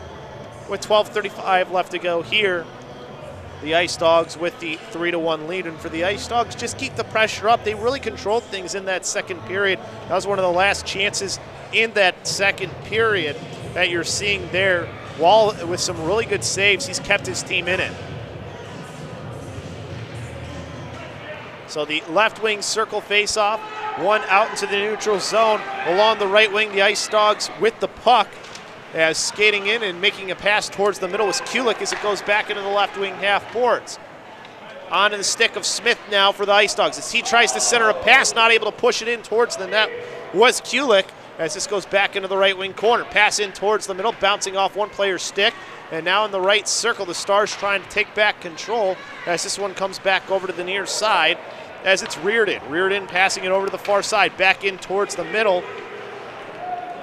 with 12:35 left to go here. The Ice Dogs with the 3-1 lead. And for the Ice Dogs, just keep the pressure up. They really controlled things in that second period. That was one of the last chances in that second period that you're seeing there Wall with some really good saves. He's kept his team in it. So the left wing circle face-off, one out into the neutral zone. Along the right wing, the Ice Dogs with the puck, as skating in and making a pass towards the middle was Kulik as it goes back into the left wing half boards. Onto the stick of Smith now for the Ice Dogs as he tries to center a pass, not able to push it in towards the net was Kulik as this goes back into the right wing corner. Pass in towards the middle, bouncing off one player's stick, and now in the right circle, the Stars trying to take back control as this one comes back over to the near side as it's Reardon. Reardon passing it over to the far side, back in towards the middle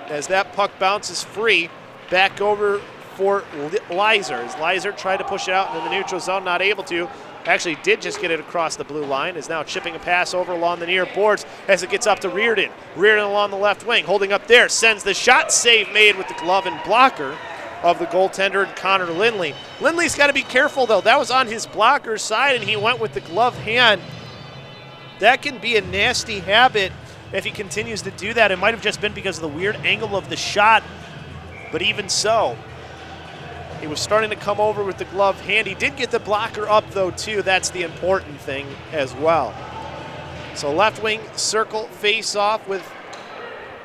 as that puck bounces free. Back over for Leiser. As Leiser tried to push it out into the neutral zone, not able to. Actually did just get it across the blue line. Is now chipping a pass over along the near boards as it gets up to Reardon. Reardon along the left wing, holding up there, sends the shot, save made with the glove and blocker of the goaltender, Connor Lindley. Lindley's got to be careful though. That was on his blocker's side and he went with the glove hand. That can be a nasty habit if he continues to do that. It might have just been because of the weird angle of the shot. But even so, he was starting to come over with the glove hand. He did get the blocker up, though, too. That's the important thing as well. So left wing circle face-off with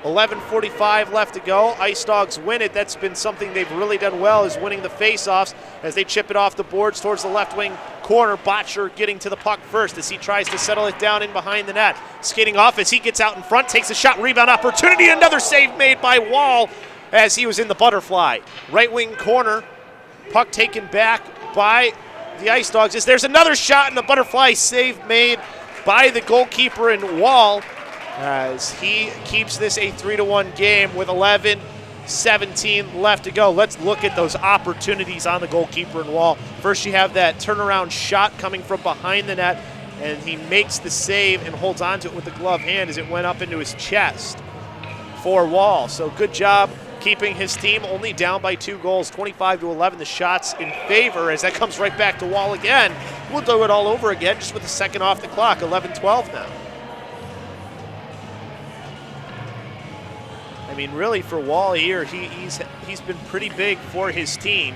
11:45 left to go. Ice Dogs win it. That's been something they've really done well, is winning the face-offs as they chip it off the boards towards the left wing corner. Botcher getting to the puck first as he tries to settle it down in behind the net. Skating off as he gets out in front, takes a shot, rebound opportunity. Another save made by Wall as he was in the butterfly. Right wing corner, puck taken back by the Ice Dogs. As there's another shot and the butterfly save made by the goalkeeper in Wall as he keeps this a 3-1 game with 11:17 left to go. Let's look at those opportunities on the goalkeeper in Wall. First you have that turnaround shot coming from behind the net and he makes the save and holds onto it with the glove hand as it went up into his chest for Wall. So good job keeping his team only down by 2 goals, 25-11. The shots in favor as that comes right back to Wall again. We'll do it all over again just with a second off the clock, 11-12 now. I mean, really for Wall here, he's been pretty big for his team.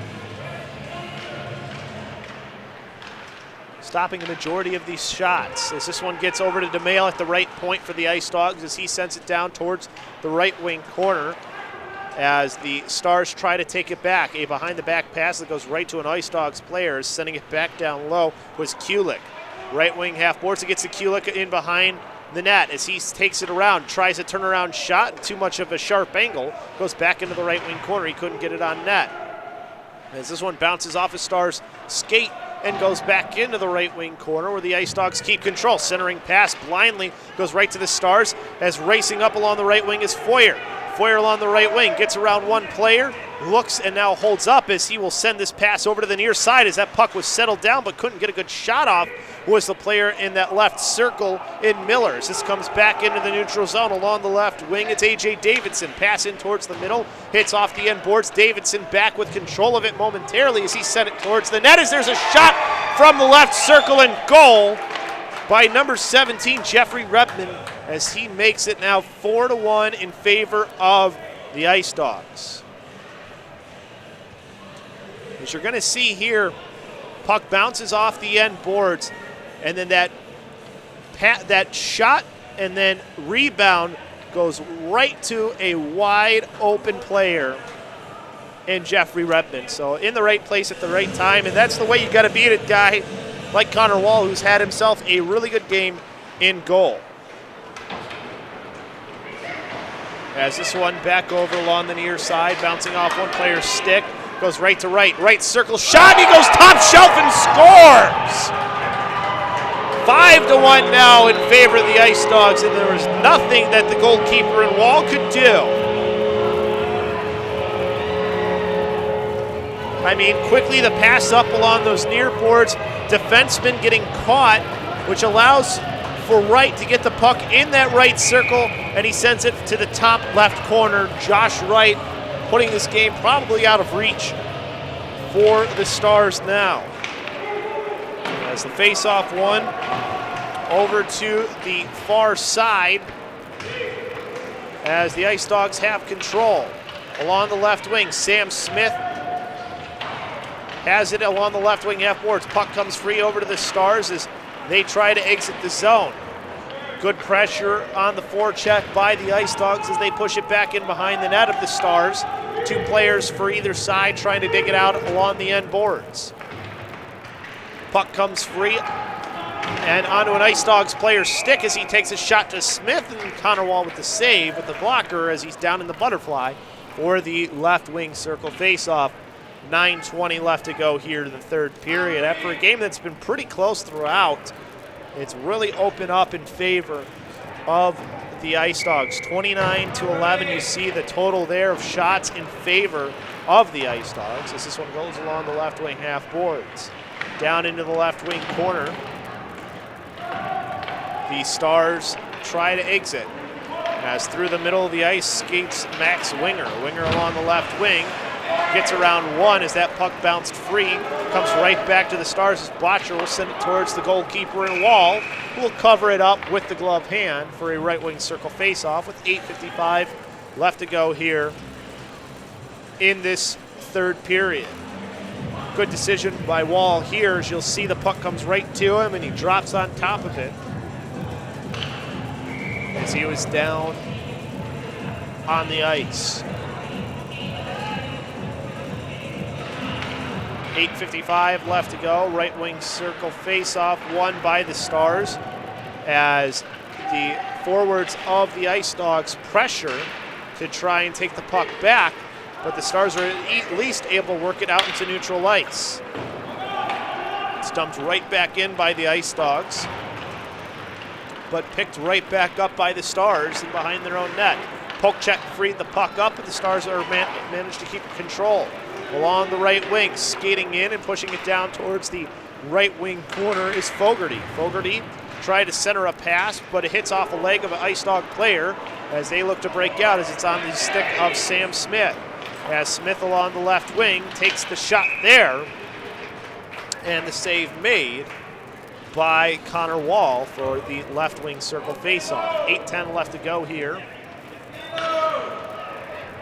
Stopping the majority of these shots as this one gets over to DeMail at the right point for the Ice Dogs as he sends it down towards the right wing corner. As the Stars try to take it back. A behind-the-back pass that goes right to an Ice Dogs player. Sending it back down low was Kulik. Right wing half boards. It gets to Kulik in behind the net as he takes it around. Tries a turnaround shot. Too much of a sharp angle. Goes back into the right wing corner. He couldn't get it on net. As this one bounces off a Stars skate and goes back into the right wing corner where the Ice Dogs keep control. Centering pass blindly. Goes right to the Stars as racing up along the right wing is Foyer. Foyer along the right wing, gets around one player, looks and now holds up as he will send this pass over to the near side as that puck was settled down but couldn't get a good shot off was the player in that left circle in Miller. As this comes back into the neutral zone along the left wing, it's A.J. Davidson. Pass in towards the middle, hits off the end boards. Davidson back with control of it momentarily as he sent it towards the net as there's a shot from the left circle and goal by number 17, Jeffrey Redman, as he makes it now 4-1 in favor of the Ice Dogs. As you're going to see here, puck bounces off the end boards, and then that shot and then rebound goes right to a wide open player in Jeffrey Redman. So in the right place at the right time, and that's the way you got to beat it, guy like Connor Wall, who's had himself a really good game in goal. As this one back over along the near side, bouncing off one player's stick, goes right to right circle shot, he goes top shelf and scores! 5-1 now in favor of the Ice Dogs, and there was nothing that the goalkeeper in Wall could do. I mean, quickly the pass up along those near boards, defenseman getting caught, which allows for Wright to get the puck in that right circle, and he sends it to the top left corner. Josh Wright putting this game probably out of reach for the Stars now. As the face-off one over to the far side as the Ice Dogs have control. Along the left wing, Sam Smith has it along the left wing half boards. Puck comes free over to the Stars as they try to exit the zone. Good pressure on the forecheck by the Ice Dogs as they push it back in behind the net of the Stars. 2 players for either side trying to dig it out along the end boards. Puck comes free and onto an Ice Dogs player's stick as he takes a shot to Smith, and Connor Wall with the save with the blocker as he's down in the butterfly for the left wing circle faceoff. 9:20 left to go here in the third period. After a game that's been pretty close throughout, it's really opened up in favor of the Ice Dogs. 29-11, you see the total there of shots in favor of the Ice Dogs as this one goes along the left wing half boards. Down into the left wing corner. The Stars try to exit as through the middle of the ice skates Max Winger. Winger along the left wing. Gets around one as that puck bounced free. Comes right back to the Stars as Botcher will send it towards the goalkeeper and Wall, who will cover it up with the glove hand for a right wing circle faceoff with 8:55 left to go here in this third period. Good decision by Wall here as you'll see the puck comes right to him and he drops on top of it as he was down on the ice. 8:55 left to go. Right wing circle face-off won by the Stars as the forwards of the Ice Dogs pressure to try and take the puck back, but the Stars are at least able to work it out into neutral ice. It's dumped right back in by the Ice Dogs, but picked right back up by the Stars and behind their own net. Poke check freed the puck up, but the Stars are managed to keep control. Along the right wing, skating in and pushing it down towards the right wing corner is Fogarty. Fogarty tried to center a pass, but it hits off a leg of an Ice Dog player as they look to break out as it's on the stick of Sam Smith. As Smith along the left wing takes the shot there, and the save made by Connor Wall for the left wing circle faceoff. 8:10 left to go here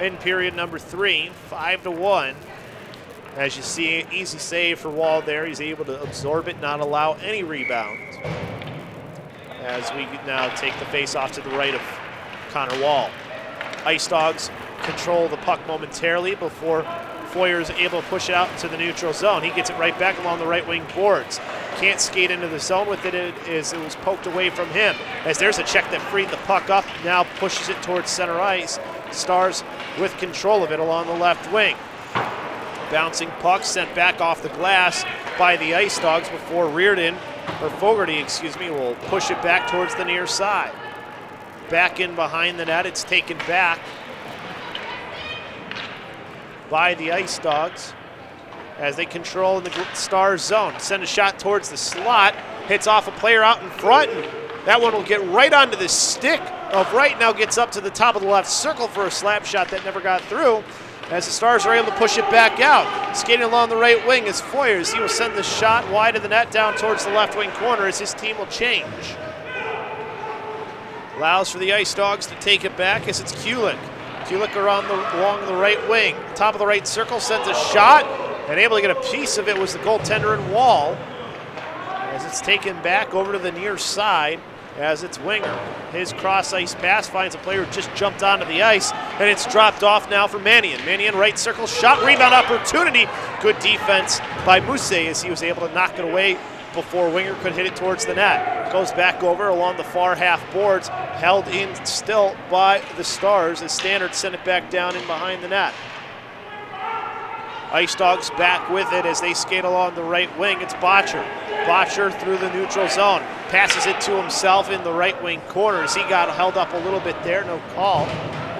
in period number 3, 5-1. As you see, easy save for Wall there. He's able to absorb it, not allow any rebounds. As we now take the face-off to the right of Connor Wall. Ice Dogs control the puck momentarily before Foyer is able to push it out to the neutral zone. He gets it right back along the right wing boards. Can't skate into the zone with it as it was poked away from him. As there's a check that freed the puck up, now pushes it towards center ice. Stars with control of it along the left wing. Bouncing puck sent back off the glass by the Ice Dogs before Fogarty, will push it back towards the near side. Back in behind the net, it's taken back by the Ice Dogs as they control in the Stars zone. Send a shot towards the slot, hits off a player out in front, and that one will get right onto the stick of Wright. Now gets up to the top of the left circle for a slap shot that never got through, as the Stars are able to push it back out. Skating along the right wing is Foyers. He will send the shot wide of the net down towards the left wing corner as his team will change. Allows for the Ice Dogs to take it back as it's Kulik. Kulik along the right wing. Top of the right circle sends a shot, and able to get a piece of it was the goaltender in Wall. As it's taken back over to the near side as it's Winger. His cross-ice pass finds a player who just jumped onto the ice, and it's dropped off now for Mannion. Mannion right circle shot, rebound opportunity. Good defense by Mousse as he was able to knock it away before Winger could hit it towards the net. Goes back over along the far half boards, held in still by the Stars as Standard sent it back down in behind the net. Ice Dogs back with it as they skate along the right wing. It's Botcher. Botcher through the neutral zone. Passes it to himself in the right wing corner as he got held up a little bit there. No call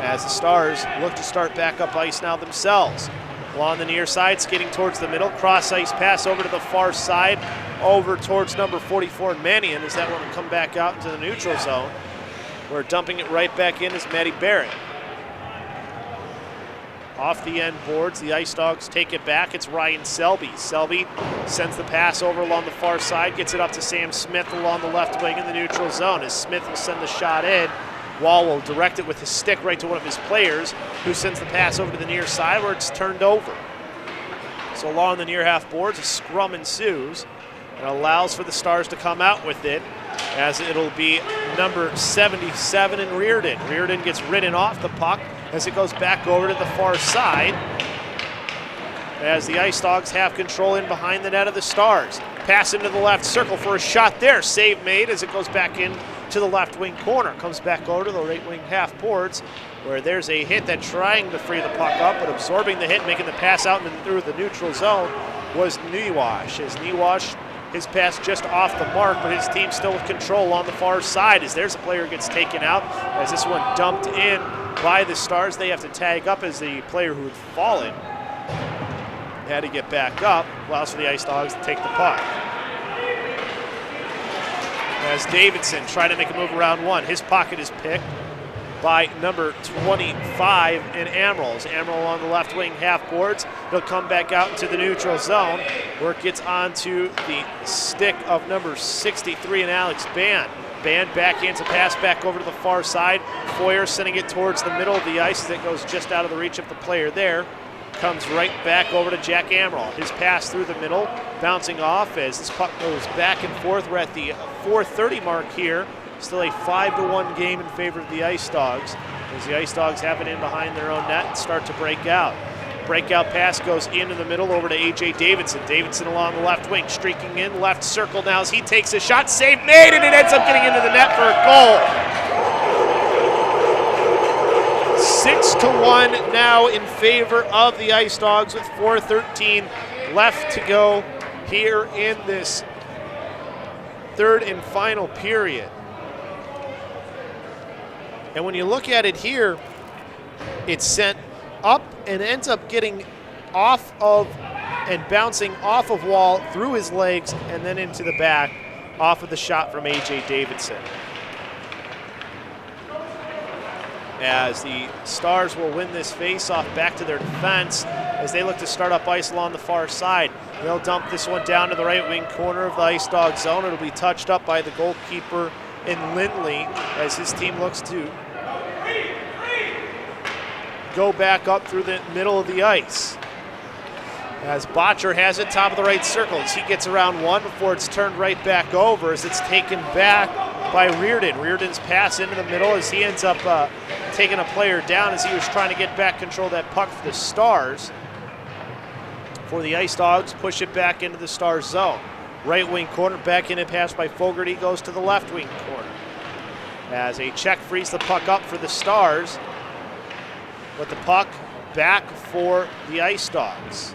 as the Stars look to start back up ice now themselves. Along the near side, skating towards the middle. Cross ice pass over to the far side. Over towards number 44, Mannion, as that one will come back out into the neutral zone. We're dumping it right back in as Matty Barrett. Off the end boards, the Ice Dogs take it back. It's Ryan Selby. Selby sends the pass over along the far side, gets it up to Sam Smith along the left wing in the neutral zone. As Smith will send the shot in, Wall will direct it with his stick right to one of his players, who sends the pass over to the near side where it's turned over. So along the near half boards, a scrum ensues and allows for the Stars to come out with it, as it'll be number 77 in Reardon. Reardon gets ridden off the puck as it goes back over to the far side, as the Ice Dogs have control in behind the net of the Stars. Pass into the left circle for a shot there. Save made as it goes back in to the left wing corner. Comes back over to the right wing half boards, where there's a hit that trying to free the puck up, but absorbing the hit, making the pass out and through the neutral zone was N.I.H.L. As N.I.H.L, his pass just off the mark, but his team still with control on the far side, as there's a player gets taken out, as this one dumped in by the Stars. They have to tag up as the player who had fallen had to get back up. Allows for the Ice Dogs to take the puck. As Davidson trying to make a move around one, his pocket is picked by number 25 in N.I.H.L. As N.I.H.L on the left wing half boards, he'll come back out into the neutral zone, where it gets onto the stick of number 63 in Alex Band. Band backhands a pass back over to the far side. Foyer sending it towards the middle of the ice as it goes just out of the reach of the player there. Comes right back over to Jack Amaral. His pass through the middle, bouncing off as this puck goes back and forth. We're at the 4:30 mark here. Still a 5-1 game in favor of the Ice Dogs, as the Ice Dogs have it in behind their own net and start to break out. Breakout pass goes into the middle over to A.J. Davidson. Davidson along the left wing, streaking in, left circle now as he takes a shot. Save made, and it ends up getting into the net for a goal. 6-1 now in favor of the Ice Dogs with 4:13 left to go here in this third and final period. And when you look at it here, it's sent up and ends up getting off of and bouncing off of Wall through his legs and then into the back off of the shot from A.J. Davidson. As the Stars will win this face-off back to their defense as they look to start up ice along the far side. They'll dump this one down to the right wing corner of the Ice Dog zone. It'll be touched up by the goalkeeper in Lindley as his team looks to go back up through the middle of the ice. As Botcher has it top of the right circle as he gets around one before it's turned right back over as it's taken back by Reardon. Reardon's pass into the middle as he ends up taking a player down as he was trying to get back control of that puck for the Stars. For the Ice Dogs, push it back into the Stars zone. Right wing corner, back in and pass by Fogarty goes to the left wing corner. As a check frees the puck up for the Stars, with the puck back for the Ice Dogs.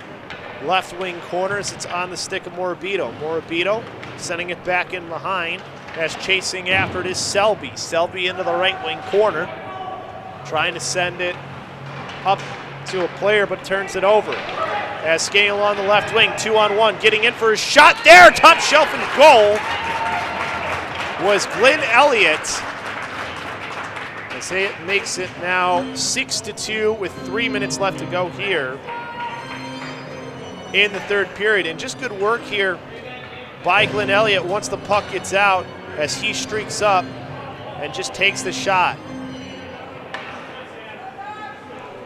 Left wing corners, it's on the stick of Morabito. Morabito sending it back in behind as chasing after it is Selby. Selby into the right wing corner, trying to send it up to a player but turns it over. As skating along the left wing, 2-on-1, getting in for a shot there, top shelf and goal was Glenn Elliott. As it makes it now 6-2 with 3 minutes left to go here in the third period. And just good work here by Glenn Elliott once the puck gets out as he streaks up and just takes the shot.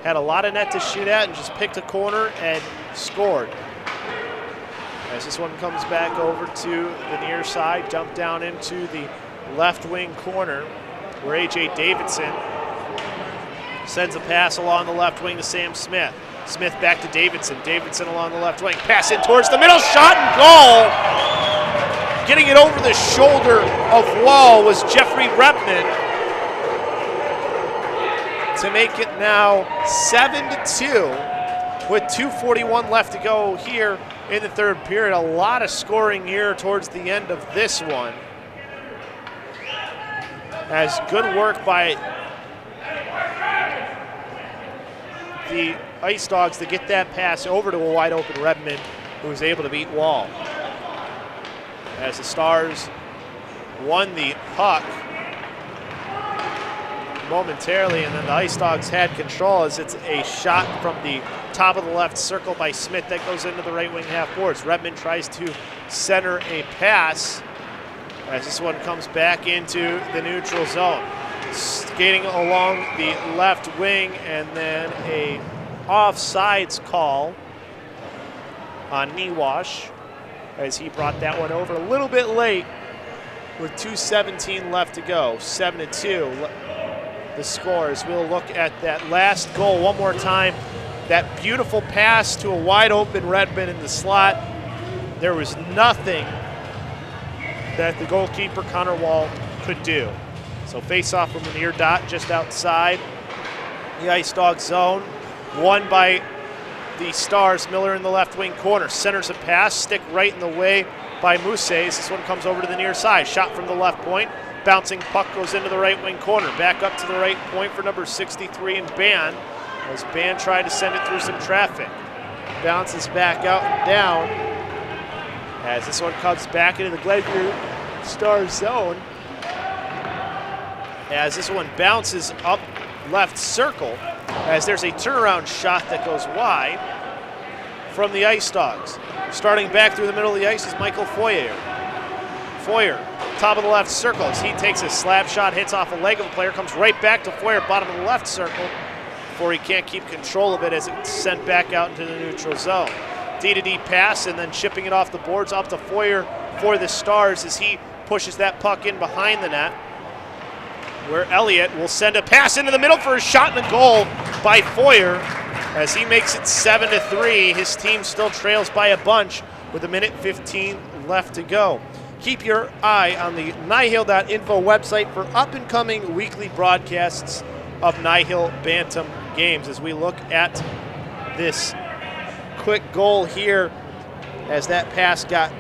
Had a lot of net to shoot at and just picked a corner and scored. As this one comes back over to the near side, dumped down into the left wing corner where A.J. Davidson sends a pass along the left wing to Sam Smith. Smith back to Davidson. Davidson along the left wing. Pass in towards the middle. Shot and goal. Getting it over the shoulder of Wall was Jeffrey Repman to make it now 7-2 with 2:41 left to go here in the third period. A lot of scoring here towards the end of this one. As good work by the Ice Dogs to get that pass over to a wide open Redmond, who was able to beat Wall. As the Stars won the puck momentarily, and then the Ice Dogs had control as it's a shot from the top of the left circle by Smith that goes into the right wing half boards. Redmond tries to center a pass as this one comes back into the neutral zone. Skating along the left wing and then a offsides call on N.I.H.L as he brought that one over a little bit late with 2:17 left to go. 7-2 the scores. We'll look at that last goal one more time. That beautiful pass to a wide open Redmond in the slot. There was nothing that the goalkeeper, Connor Wall, could do. So face off from the near dot just outside the Ice Dog zone. Won by the Stars. Miller in the left wing corner. Centers a pass, stick right in the way by Muses. This one comes over to the near side. Shot from the left point. Bouncing puck goes into the right wing corner. Back up to the right point for number 63 and Ban. As Ban tried to send it through some traffic. Bounces back out and down. As this one comes back into the Glenview Stars zone. As this one bounces up left circle. As there's a turnaround shot that goes wide from the Ice Dogs. Starting back through the middle of the ice is Michael Foyer. Foyer, top of the left circle. As he takes a slap shot, hits off a leg of a player, comes right back to Foyer, bottom of the left circle, before he can't keep control of it as it's sent back out into the neutral zone. D-to-D pass and then chipping it off the boards up to Foyer for the Stars as he pushes that puck in behind the net, where Elliott will send a pass into the middle for a shot and a goal by Foyer as he makes it 7-3. His team still trails by a bunch with 1:15 left to go. Keep your eye on the N.I.H.L.info website for up-and-coming weekly broadcasts of N.I.H.L Bantam games as we look at this quick goal here as that pass got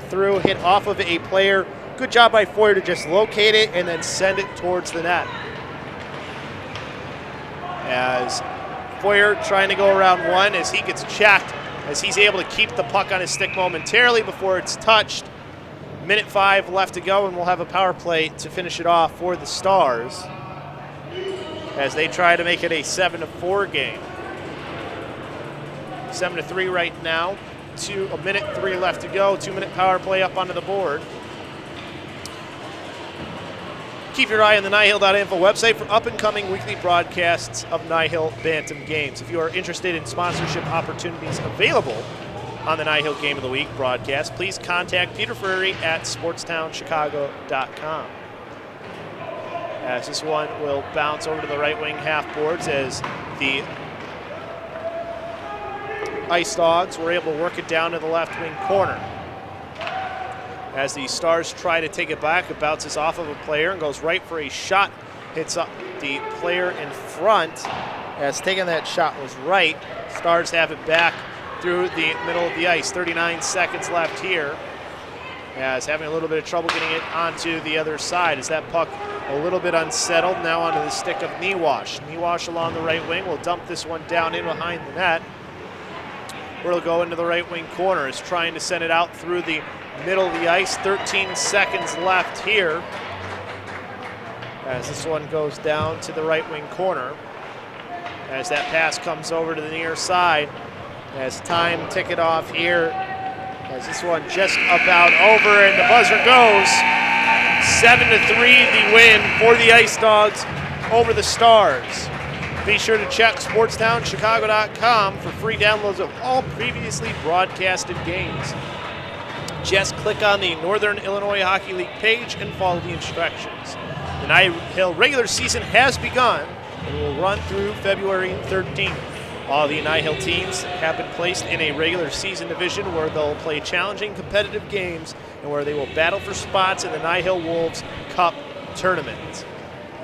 through, hit off of a player. Good job by Foyer to just locate it and then send it towards the net. As Foyer trying to go around one as he gets checked, as he's able to keep the puck on his stick momentarily before it's touched. 1:05 left to go, and we'll have a power play to finish it off for the Stars as they try to make it a 7-4 game. 7-3 right now. 1:03 left to go. 2-minute power play up onto the board. Keep your eye on the N.I.H.L.info website for up-and-coming weekly broadcasts of N.I.H.L Bantam games. If you are interested in sponsorship opportunities available on the N.I.H.L Game of the Week broadcast, please contact Peter Ferrari at sportstownchicago.com. As this one will bounce over to the right wing half boards as the Ice Dogs were able to work it down to the left wing corner. As the Stars try to take it back, it bounces off of a player and goes right for a shot. Hits up the player in front. As taking that shot was right. Stars have it back through the middle of the ice. 39 seconds left here. As having a little bit of trouble getting it onto the other side. As that puck a little bit unsettled. Now onto the stick of N.I.H.L. N.I.H.L along the right wing will dump this one down in behind the net. We'll go into the right wing corner. Is trying to send it out through the middle of the ice. 13 seconds left here. As this one goes down to the right wing corner. As that pass comes over to the near side. As time tick it off here. As this one just about over and the buzzer goes. 7-3 the win for the Ice Dogs over the Stars. Be sure to check sportstownchicago.com for free downloads of all previously broadcasted games. Just click on the Northern Illinois Hockey League page and follow the instructions. The N.I.H.L regular season has begun and will run through February 13th. All the N.I.H.L teams have been placed in a regular season division where they'll play challenging competitive games and where they will battle for spots in the N.I.H.L Wolves Cup tournament.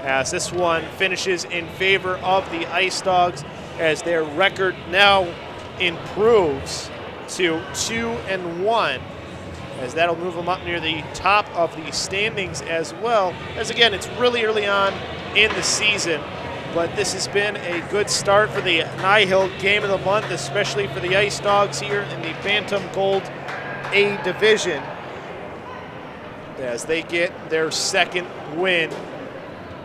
As this one finishes in favor of the Ice Dogs as their record now improves to 2-1, as that'll move them up near the top of the standings as well. As again, it's really early on in the season, but this has been a good start for the N.I.H.L Game of the Month, especially for the Ice Dogs here in the Bantam Gold A division, as they get their second win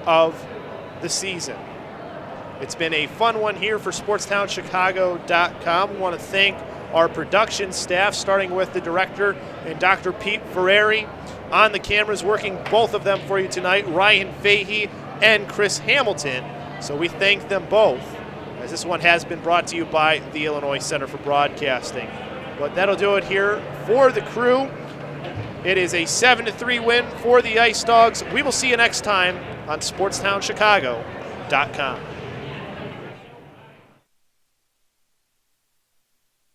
of the season. It's been a fun one here for SportsTownChicago.com. We want to thank our production staff, starting with the director and Dr. Pete Ferrari. On the cameras, working both of them for you tonight, Ryan Fahey and Chris Hamilton. So we thank them both, as this one has been brought to you by the Illinois Center for Broadcasting. But that'll do it here for the Crew. It is a 7-3 win for the Ice Dogs. We will see you next time on SportsTownChicago.com.